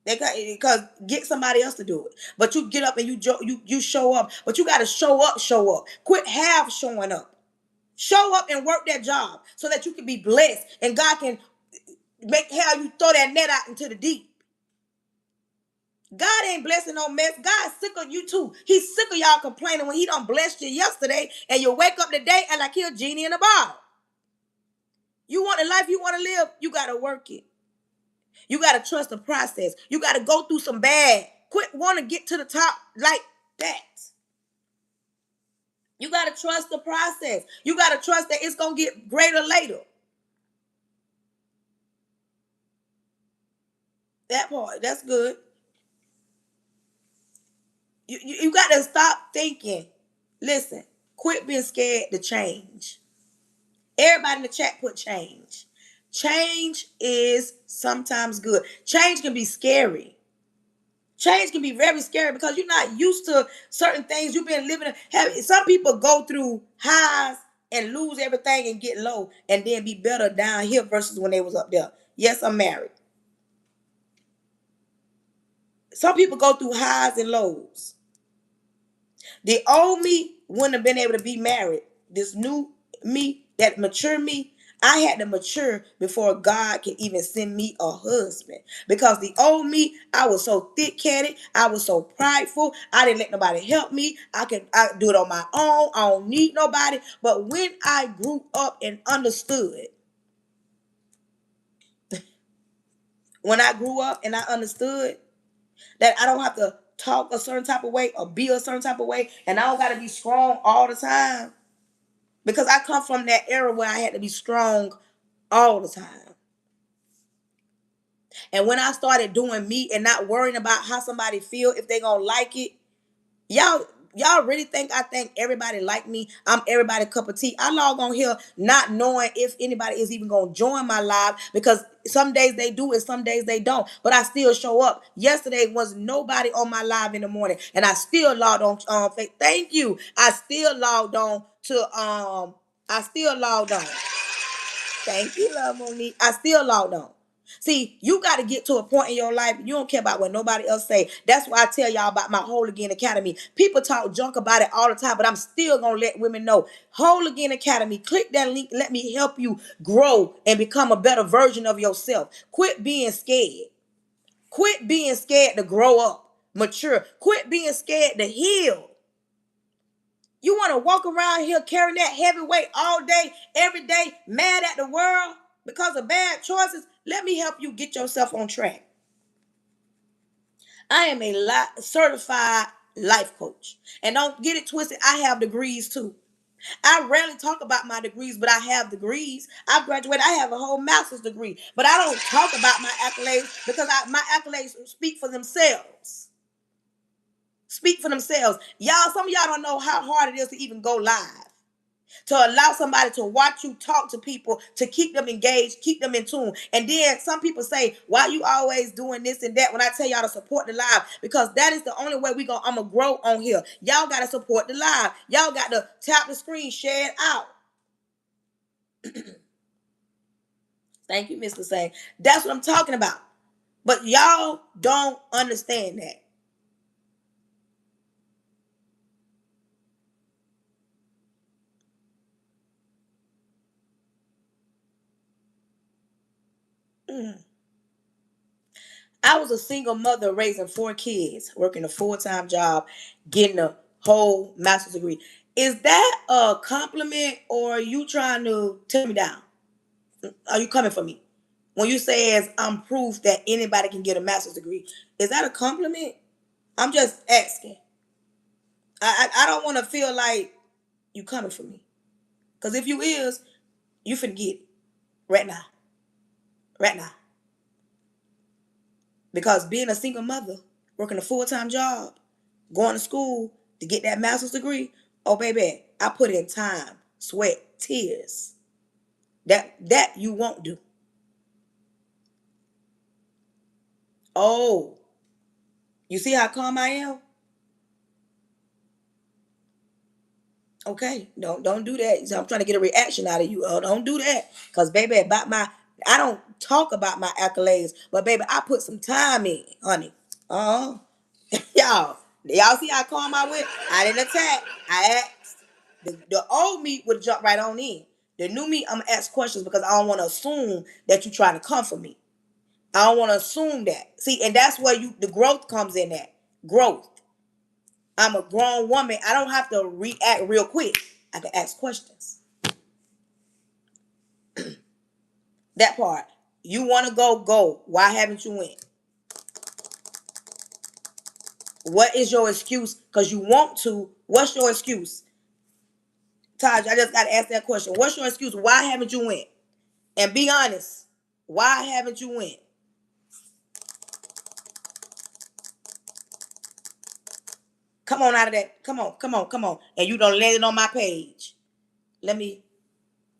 Because get somebody else to do it. But you get up and you show up. But you got to show up, show up. Quit half showing up. Show up and work that job so that you can be blessed and God can have you throw that net out into the deep. God ain't blessing no mess. God's sick of you too. He's sick of y'all complaining when he done blessed you yesterday and you wake up today and like he a genie in a bottle. You want the life you want to live, you got to work it. You got to trust the process. You got to go through some bad. Quit want to get to the top like that. You got to trust the process. You got to trust that it's going to get greater later. That part, that's good. You got to stop thinking. Listen, quit being scared to change. Everybody in the chat put change. Change is sometimes good. Change can be scary. Change can be very scary because you're not used to certain things you've been living. Some people go through highs and lose everything and get low and then be better down here versus when they was up there. Yes, I'm married. Some people go through highs and lows. The old me wouldn't have been able to be married. This new me, that mature me, I had to mature before God could even send me a husband. Because the old me, I was so thick-headed, I was so prideful, I didn't let nobody help me. I do it on my own. I don't need nobody. But when I grew up and understood, when I grew up and I understood that I don't have to talk a certain type of way or be a certain type of way, and I don't got to be strong all the time. Because I come from that era where I had to be strong all the time. And when I started doing me and not worrying about how somebody feel, if they gonna like it, y'all really think I think everybody like me? I'm everybody cup of tea. I log on here not knowing if anybody is even gonna join my live because some days they do and some days they don't. But I still show up. Yesterday was nobody on my live in the morning, and I still logged on. Thank you. I still logged on to I still logged on. Thank you, love Monique. I still logged on. See, you got to get to a point in your life, you don't care about what nobody else say. That's why I tell y'all about my Whole Again Academy. People talk junk about it all the time, but I'm still going to let women know. Whole Again Academy, click that link. Let me help you grow and become a better version of yourself. Quit being scared. Quit being scared to grow up, mature. Quit being scared to heal. You want to walk around here carrying that heavy weight all day, every day, mad at the world because of bad choices? Let me help you get yourself on track. I am a certified life coach. And don't get it twisted, I have degrees too. I rarely talk about my degrees, but I have degrees. I've graduated. I have a whole master's degree. But I don't talk about my accolades because my accolades speak for themselves. speak for themselves. Y'all, some of y'all don't know how hard it is to even go live. To allow somebody to watch you talk to people, to keep them engaged, keep them in tune. And then some people say, why you always doing this and that when I tell y'all to support the live? Because that is the only way I'm going to grow on here. Y'all got to support the live. Y'all got to tap the screen, share it out. Thank you, Mr. Say. That's what I'm talking about. But y'all don't understand that. Mm. I was a single mother raising 4 kids, working a full-time job, getting a whole master's degree. Is that a compliment or are you trying to tear me down? Are you coming for me? When you say as I'm proof that anybody can get a master's degree, is that a compliment? I'm just asking. I don't want to feel like you coming for me. Because if you is, you finna get it right now. Right now. Because being a single mother, working a full-time job, going to school to get that master's degree, oh baby, I put in time, sweat, tears. That you won't do. Oh, you see how calm I am? Okay, don't do that. So I'm trying to get a reaction out of you. Oh, don't do that. Cause baby, I don't talk about my accolades, but baby, I put some time in, honey. Uh-huh. Y'all see how calm I went? I didn't attack. I asked. The old me would jump right on in. The new me, I'm gonna ask questions because I don't want to assume that you're trying to come for me. I don't want to assume that. See, and that's where the growth comes in at. Growth. I'm a grown woman. I don't have to react real quick. I can ask questions. That part. You want to go, go. Why haven't you went? What is your excuse? Because you want to. What's your excuse? Taj, I just got to ask that question. What's your excuse? Why haven't you went? And be honest. Why haven't you went? Come on out of that. Come on, come on, come on. And you don't land it on my page. Let me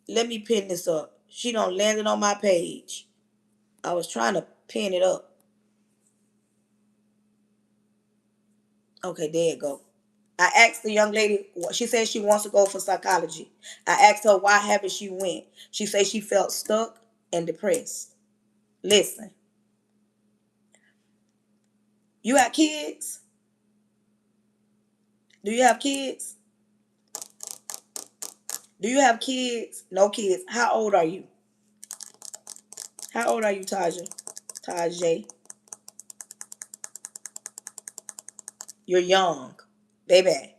pin this up. She don't land it on my page. I was trying to pin it up. Okay, there you go. I asked the young lady, she said she wants to go for psychology. I asked her why haven't she went. She said she felt stuck and depressed. Listen, you have kids? Do you have kids? Do you have kids? No kids. How old are you? How old are you, Taja? Tajay? You're young. Baby,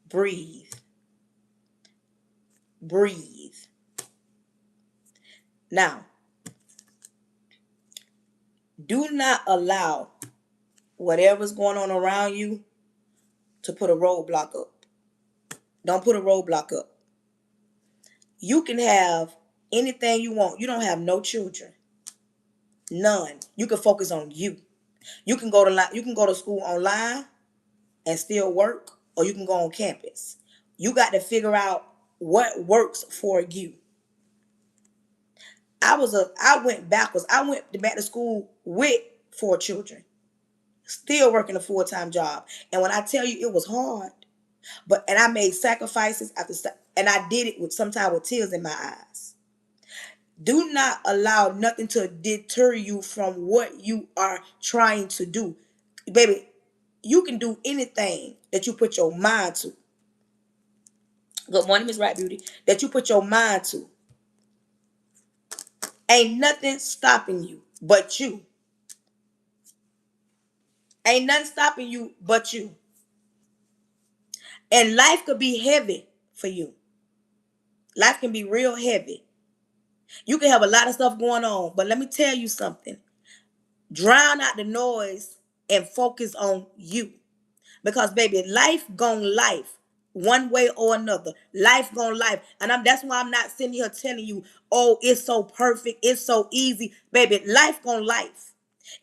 breathe. Breathe. Now, do not allow whatever's going on around you to put a roadblock up. Don't put a roadblock up. You can have anything you want. You don't have no children. None. You can focus on you. You can go to school online and still work, or you can go on campus. You got to figure out what works for you. I went backwards. I went back to school with 4 children, still working a full-time job. And when I tell you it was hard, and I made sacrifices and I did it with sometimes with tears in my eyes. Do not allow nothing to deter you from what you are trying to do. Baby, you can do anything that you put your mind to. Good morning, Miss Right Beauty. That you put your mind to. Ain't nothing stopping you but you. Ain't nothing stopping you but you. And life could be heavy for you. Life can be real heavy. You can have a lot of stuff going on, but let me tell you something. Drown out the noise and focus on you. Because baby, life gon' life one way or another. Life gon' life. And that's why I'm not sitting here telling you, oh, it's so perfect, it's so easy. Baby, life gon' life.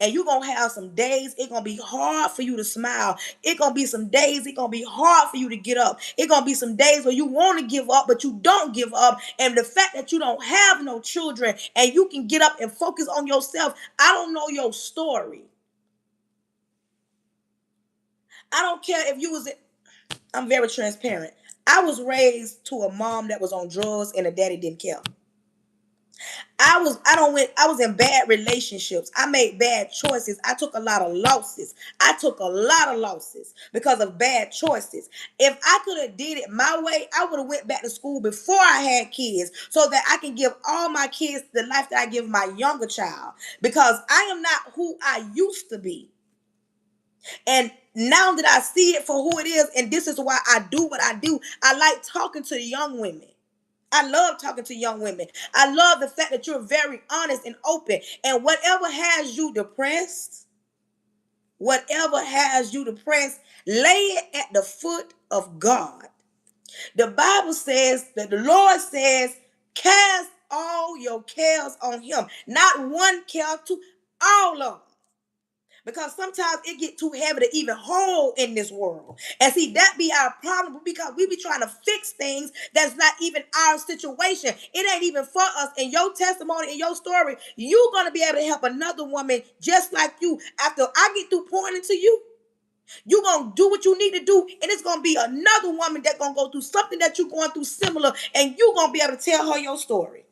And you're going to have some days it's going to be hard for you to smile. It's going to be some days it's going to be hard for you to get up. It's going to be some days where you want to give up, but you don't give up. And the fact that you don't have no children and you can get up and focus on yourself, I don't know your story. I don't care if you was, I'm very transparent. I was raised to a mom that was on drugs and a daddy didn't care. I was in bad relationships. I made bad choices. I took a lot of losses. I took a lot of losses because of bad choices. If I could have did it my way, I would have went back to school before I had kids so that I can give all my kids the life that I give my younger child, because I am not who I used to be. And now that I see it for who it is, and this is why I do what I do, I like talking to young women. I love talking to young women. I love the fact that you're very honest and open. And whatever has you depressed, lay it at the foot of God. The Bible says that the Lord says, cast all your cares on him. Not one care, to all of them. Because sometimes it get too heavy to even hold in this world. And see, that be our problem, because we be trying to fix things that's not even our situation. It ain't even for us. In your testimony, in your story, you're going to be able to help another woman just like you. After I get through pouring into you, you're going to do what you need to do. And it's going to be another woman that's going to go through something that you're going through similar. And you're going to be able to tell her your story.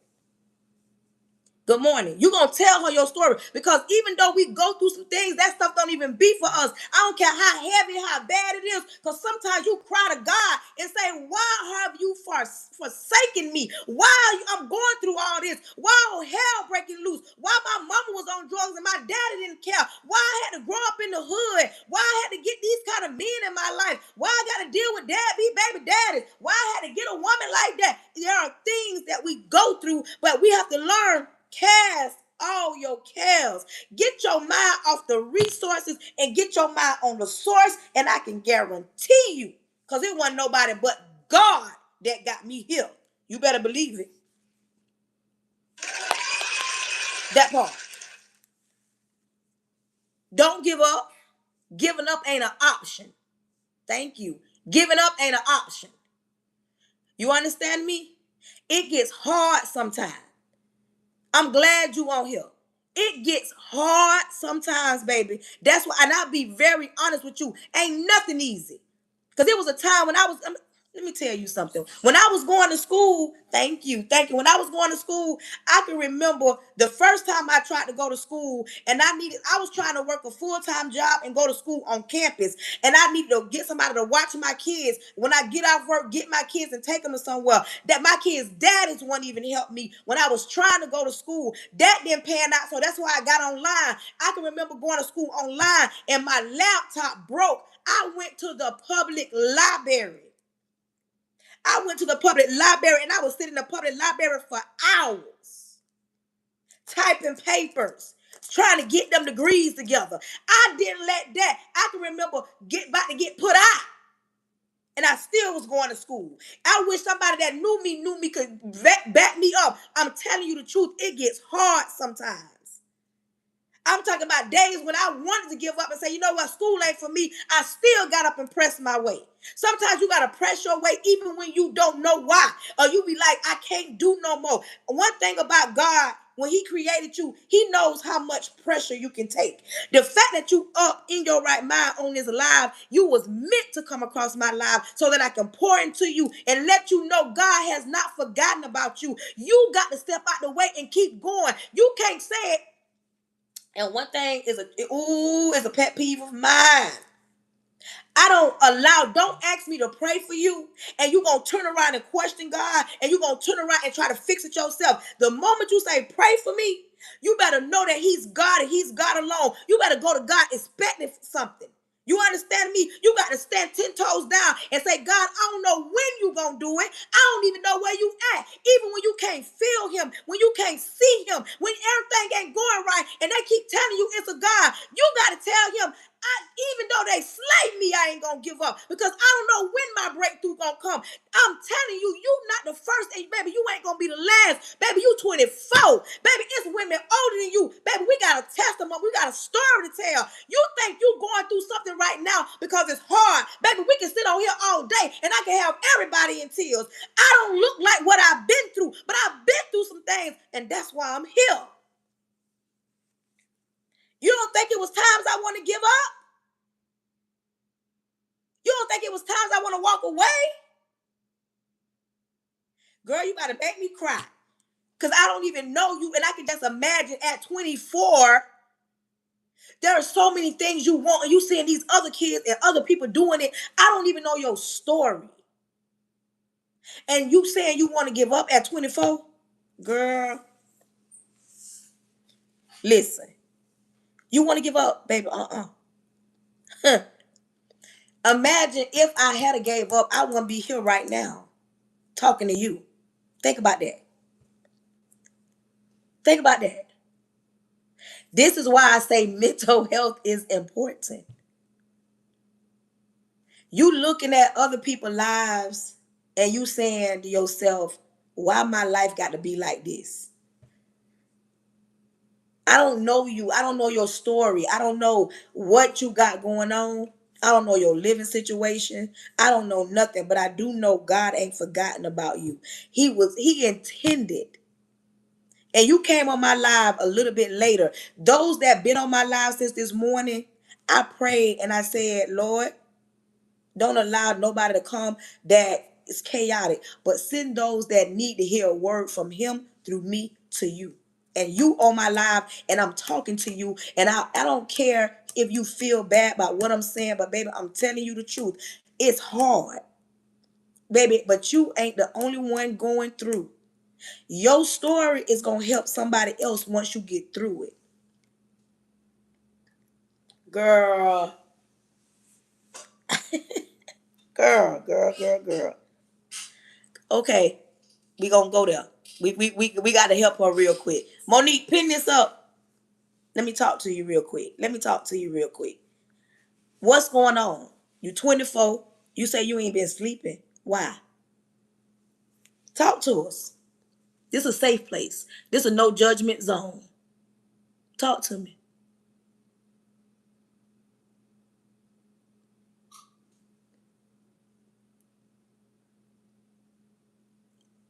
Good morning. You're going to tell her your story, because even though we go through some things, that stuff don't even be for us. I don't care how heavy, how bad it is, because sometimes you cry to God and say, why have you forsaken me? Why I'm going through all this? Why hell breaking loose? Why my mama was on drugs and my daddy didn't care? Why I had to grow up in the hood? Why I had to get these kind of men in my life? Why I got to deal with baby daddies? Why I had to get a woman like that? There are things that we go through, but we have to learn. Cast all your cares. Get your mind off the resources and get your mind on the source. And I can guarantee you, because it wasn't nobody but God that got me here. You better believe it. That part. Don't give up. Giving up ain't an option. Thank you. Giving up ain't an option. You understand me? It gets hard sometimes. I'm glad you on here. It gets hard sometimes, baby. That's why, and I'll be very honest with you. Ain't nothing easy. Because there was a time when let me tell you something. When I was going to school, thank you. When I was going to school, I can remember the first time I tried to go to school, and I was trying to work a full-time job and go to school on campus, and I needed to get somebody to watch my kids. When I get off work, get my kids and take them to somewhere. That my kids' daddies wouldn't even help me when I was trying to go to school. That didn't pan out, so that's why I got online. I can remember going to school online, and my laptop broke. I went to the public library. And I was sitting in the public library for hours, typing papers, trying to get them degrees together. I didn't let that. I can remember about to get put out, and I still was going to school. I wish somebody that knew me could back me up. I'm telling you the truth. It gets hard sometimes. I'm talking about days when I wanted to give up and say, you know what, school ain't for me. I still got up and pressed my way. Sometimes you got to press your way even when you don't know why. Or you be like, I can't do no more. One thing about God, when he created you, he knows how much pressure you can take. The fact that you up in your right mind on this live, you was meant to come across my live so that I can pour into you and let you know God has not forgotten about you. You got to step out the way and keep going. You can't say it. And one thing is a pet peeve of mine. Don't ask me to pray for you, and you're going to turn around and question God, and you're going to turn around and try to fix it yourself. The moment you say, pray for me, you better know that he's God and he's God alone. You better go to God expecting something. You understand me? You got to stand 10 toes down and say, God, I don't know when you going to do it. I don't even know where you at. Even when you can't feel him, when you can't see him, when everything ain't going right, and they keep telling you it's a God, you got to tell him, even though they slay me, I ain't going to give up, because I don't know when my breakthrough going gonna come. I'm telling you, you not the first, and baby, you ain't gonna be the last. Baby, you 24. Baby, it's women older than you. Baby, we got a testimony. We got a story to tell. You think you going through something right now because it's hard. Baby, we can sit on here all day and I can have everybody in tears. I don't look like what I've been through, but I've been through some things, and that's why I'm here. You don't think it was times I want to give up? You don't think it was times I want to walk away? Girl, you got to make me cry. Because I don't even know you. And I can just imagine at 24, there are so many things you want. And you seeing these other kids and other people doing it. I don't even know your story. And you saying you want to give up at 24? Girl, listen. You want to give up, baby? Huh. Imagine if I had gave up, I wouldn't be here right now talking to you. Think about that. Think about that. This is why I say mental health is important. You looking at other people's lives and you saying to yourself, why my life got to be like this? I don't know you. I don't know your story. I don't know what you got going on. I don't know your living situation. I don't know nothing, but I do know God ain't forgotten about you. He intended. And you came on my live a little bit later. Those that been on my live since this morning, I prayed and I said, Lord, don't allow nobody to come that is chaotic, but send those that need to hear a word from him through me to you. And you on my live and I'm talking to you, and I don't care if you feel bad about what I'm saying, but baby, I'm telling you the truth. It's hard, baby, but you ain't the only one going through. Your story is going to help somebody else once you get through it. Girl, girl. Okay, we going to go there. We got to help her real quick. Monique, pin this up. Let me talk to you real quick. What's going on? You 24. You say you ain't been sleeping. Why? Talk to us. This is a safe place. This is a no judgment zone. Talk to me.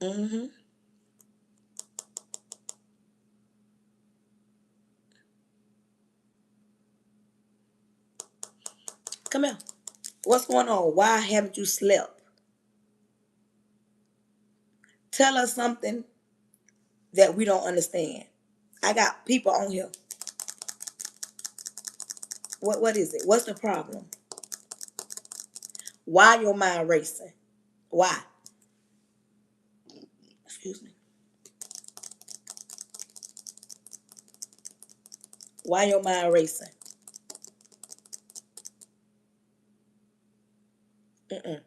Mm-hmm. Come here. What's going on? Why haven't you slept? Tell us something that we don't understand. I got people on here. What is it? What's the problem? Why your mind racing? Why? Excuse me. Why your mind racing? Mm-mm.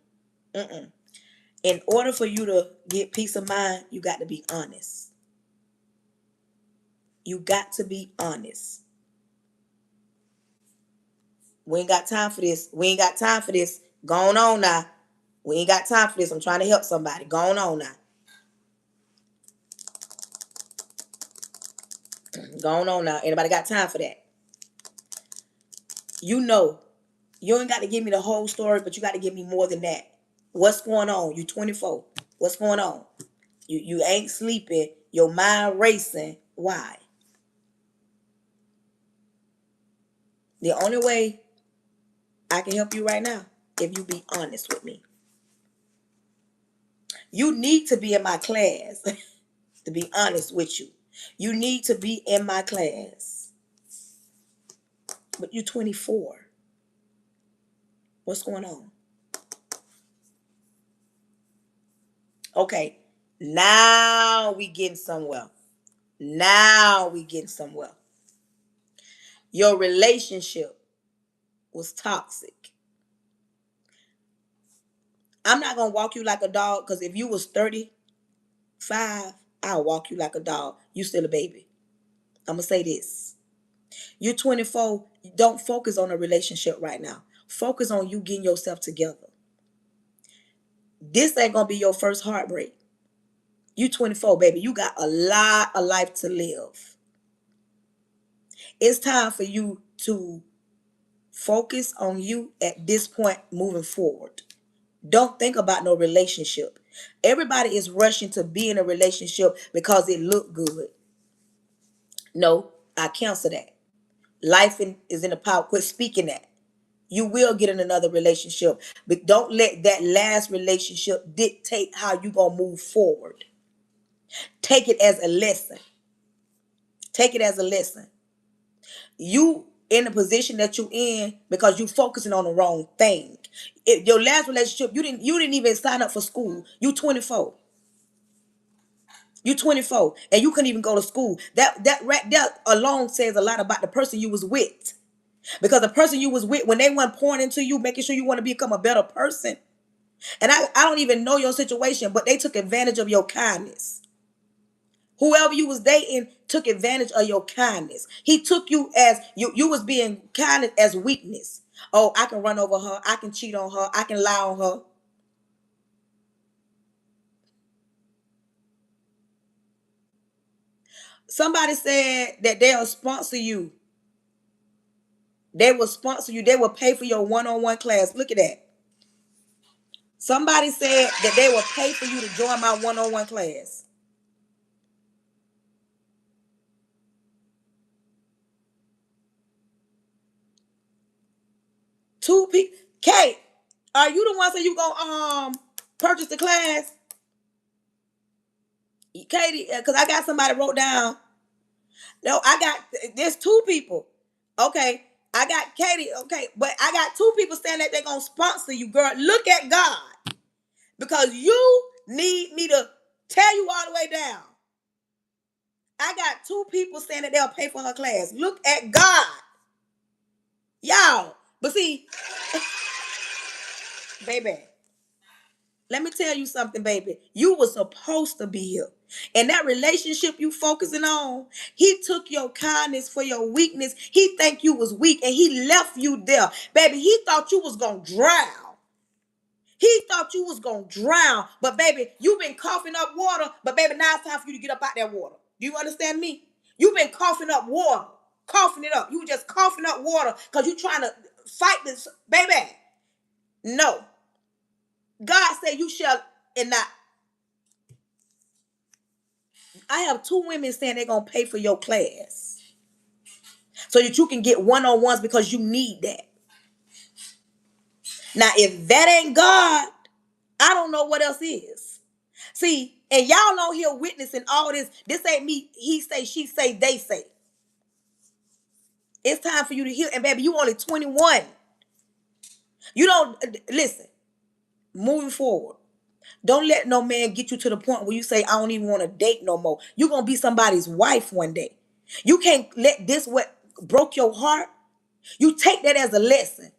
Mm-mm. In order for you to get peace of mind, you got to be honest. You got to be honest. We ain't got time for this. Go on now. We ain't got time for this. I'm trying to help somebody. Go on now. Go on now. Anybody got time for that? You know, you ain't got to give me the whole story, but you got to give me more than that. What's going on? You 24. What's going on? You ain't sleeping. Your mind racing. Why? The only way I can help you right now, if you be honest with me. You need to be in my class, to be honest with you. You need to be in my class. But you're 24. What's going on? Okay, now we getting somewhere. Your relationship was toxic. I'm not gonna walk you like a dog, because if you was 35, I'll walk you like a dog. You still a baby. I'm gonna say this. You're 24. Don't focus on a relationship right now. Focus on you getting yourself together. This ain't gonna be your first heartbreak. You 24, baby. You got a lot of life to live. It's time for you to focus on you at this point moving forward. Don't think about no relationship. Everybody is rushing to be in a relationship because it look good. No, I cancel that. Is in the power. Quit speaking that. You will get in another relationship, but don't let that last relationship dictate how you gonna move forward. Take it as a lesson. Take it as a lesson. You in the position that you in because you focusing on the wrong thing. Your last relationship, you didn't even sign up for school. You 24. You 24 and you couldn't even go to school. That right there alone says a lot about the person you was with. Because the person you was with, when they weren't pouring into you, making sure you want to become a better person. And I don't even know your situation, but they took advantage of your kindness. Whoever you was dating took advantage of your kindness. He took you as you was being kind as weakness. Oh, I can run over her. I can cheat on her. I can lie on her. Somebody said that they'll sponsor you. They will sponsor you. They will pay for your one-on-one class. Look at that. Somebody said that they will pay for you to join my one-on-one class. Two people. Kate, are you the one that you gonna purchase the class? Katie, because I got somebody wrote down. No, there's two people. Okay, I got Katie. Okay, but I got two people saying that they're gonna sponsor you, girl. Look at God, because you need me to tear you all the way down. I got two people saying that they'll pay for her class. Look at God, y'all. But see, baby, let me tell you something, baby. You were supposed to be here. And that relationship you focusing on, he took your kindness for your weakness. He think you was weak and he left you there. Baby, he thought you was going to drown. He thought you was going to drown. But baby, you've been coughing up water. But baby, now it's time for you to get up out that water. Do you understand me? You've been coughing up water. Coughing it up. You just coughing up water because you trying to fight this. Baby, no. God said you shall and not. I have two women saying they're going to pay for your class so that you can get one-on-ones because you need that. Now, if that ain't God, I don't know what else is. See, and y'all don't hear witnessing all this. This ain't me. He say, she say, they say. It's time for you to hear. And baby, you only 21. You don't, listen, moving forward. Don't let no man get you to the point where you say, I don't even want to date no more. You're going to be somebody's wife one day. You can't let this what broke your heart. You take that as a lesson.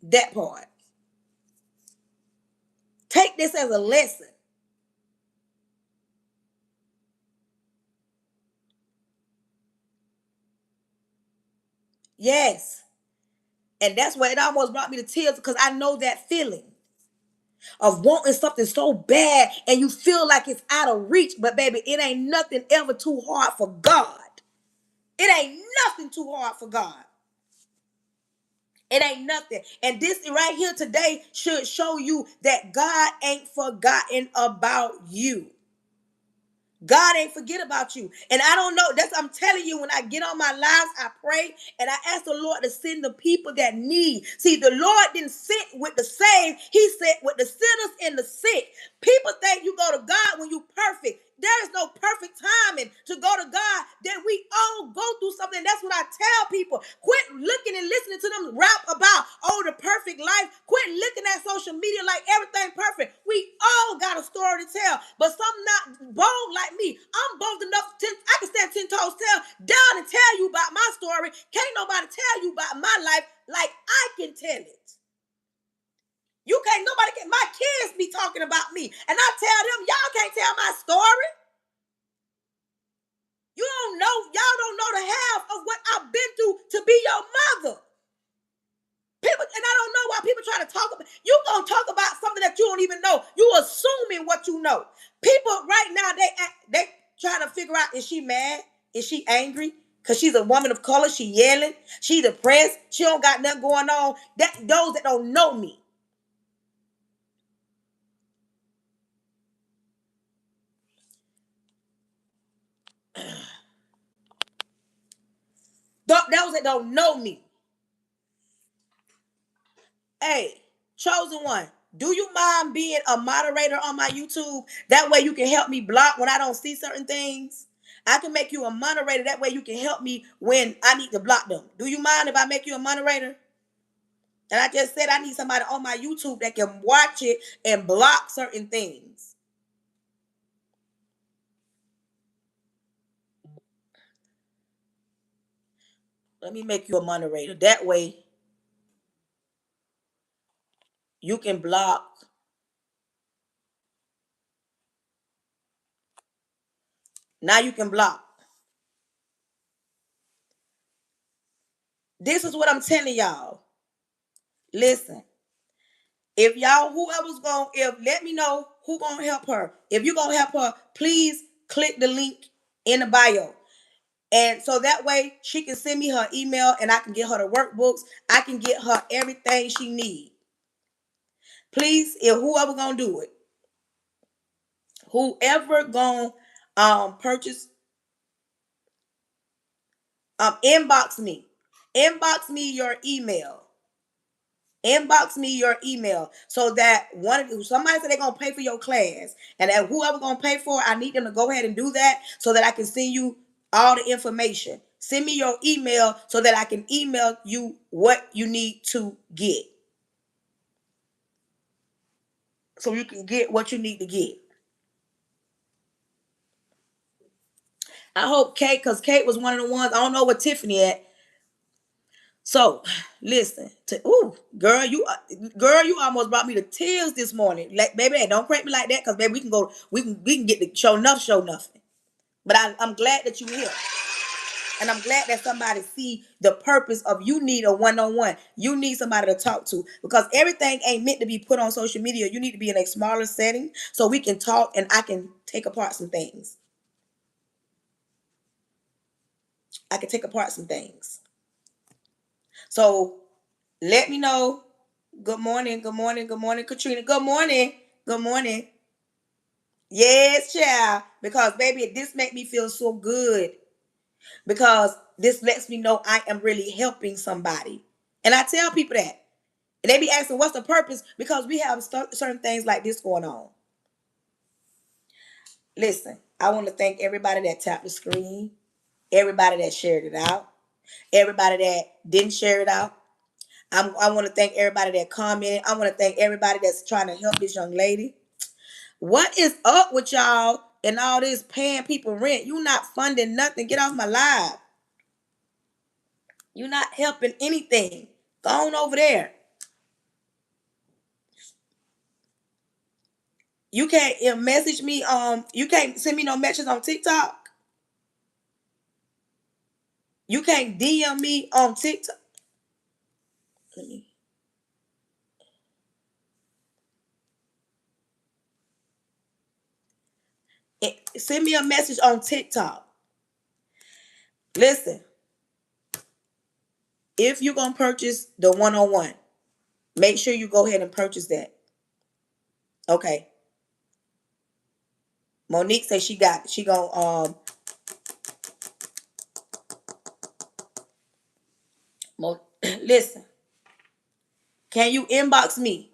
That part. Take this as a lesson. Yes. And that's why it almost brought me to tears because I know that feeling of wanting something so bad and you feel like it's out of reach. But baby, it ain't nothing ever too hard for God. It ain't nothing too hard for God. It ain't nothing. And this right here today should show you that God ain't forgotten about you. God ain't forget about you. And I don't know. I'm telling you, when I get on my lives, I pray and I ask the Lord to send the people that need. See, the Lord didn't sit with the saved. He sat with the sinners and the sick. People think you go to God when you perfect. There is no perfect timing to go to God. That we all go through something. That's what I tell people. Quit looking and listening to them rap about, oh, the perfect life. Quit looking at social media like everything perfect. We all got a story to tell. But some not bold like me. I'm bold enough I can stand 10 toes down and tell you about my story. Can't nobody tell you about my life like I can tell it. My kids be talking about me. And I tell them, y'all can't tell my story. Y'all don't know the half of what I've been through to be your mother. gonna talk about something that you don't even know. You assuming what you know. People right now, they trying to figure out, is she mad? Is she angry? Because she's a woman of color. She yelling. She depressed. She don't got nothing going on. Those that don't know me. Those that don't know me. Hey, chosen one. Do you mind being a moderator on my YouTube? That way you can help me block when I don't see certain things. I can make you a moderator. That way you can help me when I need to block them. Do you mind if I make you a moderator? And I just said I need somebody on my YouTube that can watch it and block certain things. Let me make you a moderator. That way you can block. Now you can block. This is what I'm telling y'all. Listen. If y'all, whoever's going, if let me know who gonna help her. If you gonna help her, please click the link in the bio. And so that way she can send me her email and I can get her the workbooks. I can get her everything she needs. Please, if whoever gonna do it, whoever gonna purchase, inbox me. Inbox me your email. Inbox me your email so that somebody said they're gonna pay for your class, and that whoever gonna pay for it, I need them to go ahead and do that so that I can send you all the information. Send me your email so that I can email you what you need to get, so you can get what you need to get. I hope Kate, because Kate was one of the ones. I don't know what Tiffany at. So listen to girl, you almost brought me to tears this morning. Like, baby, don't crank me like that, because baby, we can get the show nothing. But I'm glad that you here. And I'm glad that somebody see the purpose of you need a one-on-one. You need somebody to talk to, because everything ain't meant to be put on social media. You need to be in a smaller setting so we can talk and I can take apart some things. I can take apart some things. So let me know. Good morning, good morning, good morning, Katrina. Good morning, good morning. Yes, child. Because baby, this make me feel so good. Because this lets me know I am really helping somebody. And I tell people that. And they be asking, what's the purpose? Because we have certain things like this going on. Listen, I want to thank everybody that tapped the screen, everybody that shared it out, everybody that didn't share it out. I want to thank everybody that commented. I want to thank everybody that's trying to help this young lady. What is up with y'all and all this paying people rent? You not funding nothing. Get off my live. You're not helping anything. Go on over there. You can't message me. You can't send me no messages on TikTok. You can't DM me on TikTok. Let me. Send me a message on TikTok. Listen, if you're gonna purchase the one-on-one, make sure you go ahead and purchase that. Okay. Monique says she got it. She gonna listen. Can you inbox me?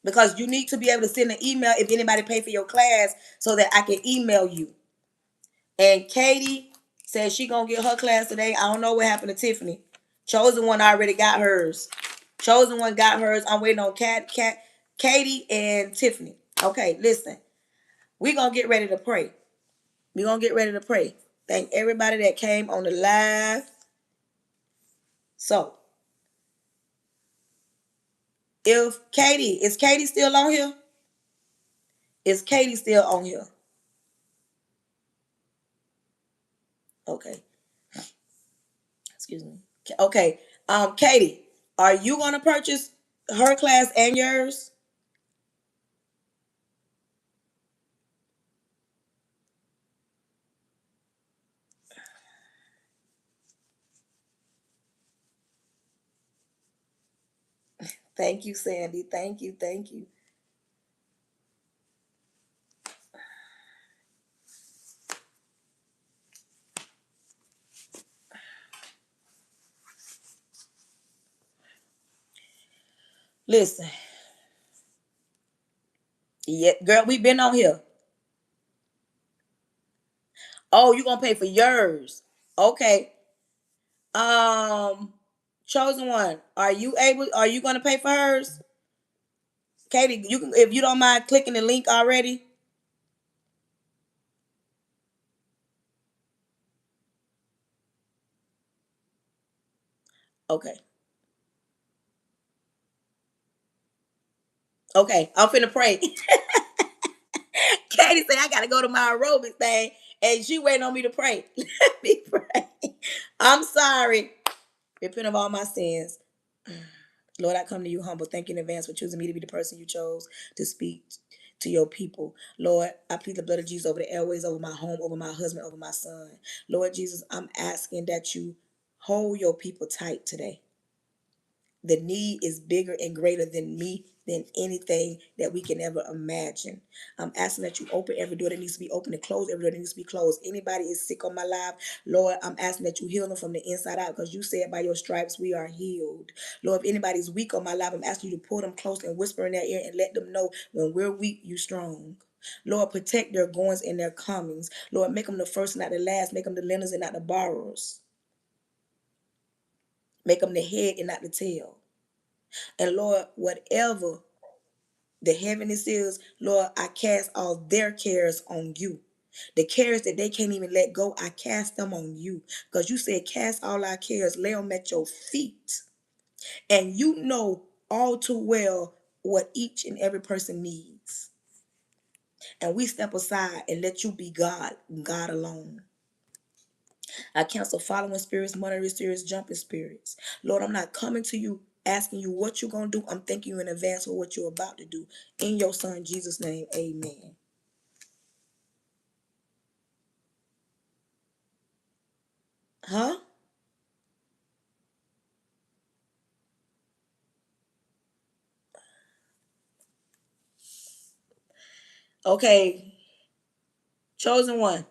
Because you need to be able to send an email if anybody pay for your class so that I can email you. And Katie says she gonna get her class today. I don't know what happened to Tiffany. Chosen one already got hers. Chosen one got hers. I'm waiting on Katie and Tiffany. Okay, listen. We gonna get ready to pray. We gonna get ready to pray. Thank everybody that came on the live. So, if is Katie still on here? Is Katie still on here? Okay. Excuse me. Okay. Katie, are you gonna purchase her class and yours? Thank you, Sandy. Thank you. Thank you. Listen, yeah, girl, we been on here. Oh, you gonna pay for yours? Okay. Um, chosen one. Are you able? Are you gonna pay for hers, Katie? You can, if you don't mind clicking the link already. Okay. Okay. I'm finna pray. Katie said I gotta go to my aerobics thing, and she waiting on me to pray. Let me pray. I'm sorry. Repent of all my sins. Lord, I come to you humble. Thank you in advance for choosing me to be the person you chose to speak to your people. Lord, I plead the blood of Jesus over the airways, over my home, over my husband, over my son. Lord Jesus, I'm asking that you hold your people tight today. The need is bigger and greater than me, than anything that we can ever imagine. I'm asking that you open every door that needs to be open and close every door that needs to be closed. Anybody is sick on my life, Lord, I'm asking that you heal them from the inside out, because you said by your stripes we are healed. Lord, if anybody's weak on my life, I'm asking you to pull them close and whisper in their ear and let them know when we're weak, you strong. Lord, protect their goings and their comings. Lord, make them the first and not the last. Make them the lenders and not the borrowers. Make them the head and not the tail. And Lord, whatever the heaviness is, Lord, I cast all their cares on you. The cares that they can't even let go, I cast them on you. Because you said, cast all our cares, lay them at your feet. And you know all too well what each and every person needs. And we step aside and let you be God, God alone. I cancel following spirits, monitoring spirits, jumping spirits. Lord, I'm not coming to you asking you what you're going to do. I'm thanking you in advance for what you're about to do. In your son, Jesus' name, amen. Huh? Okay. Chosen one.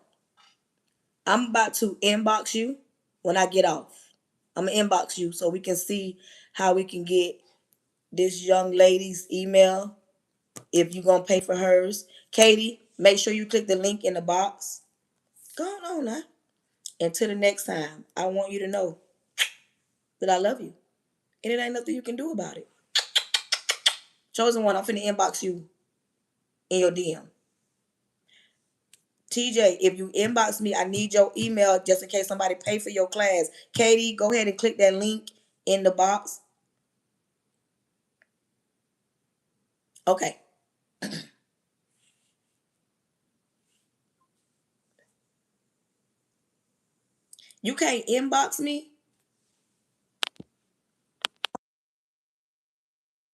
I'm about to inbox you when I get off. I'm going to inbox you so we can see how we can get this young lady's email if you're going to pay for hers. Katie, make sure you click the link in the box. Go on now. Until the next time, I want you to know that I love you. And it ain't nothing you can do about it. Chosen one, I'm finna inbox you in your DM. TJ, if you inbox me, I need your email just in case somebody pay for your class. Katie, go ahead and click that link in the box. Okay. You can't inbox me?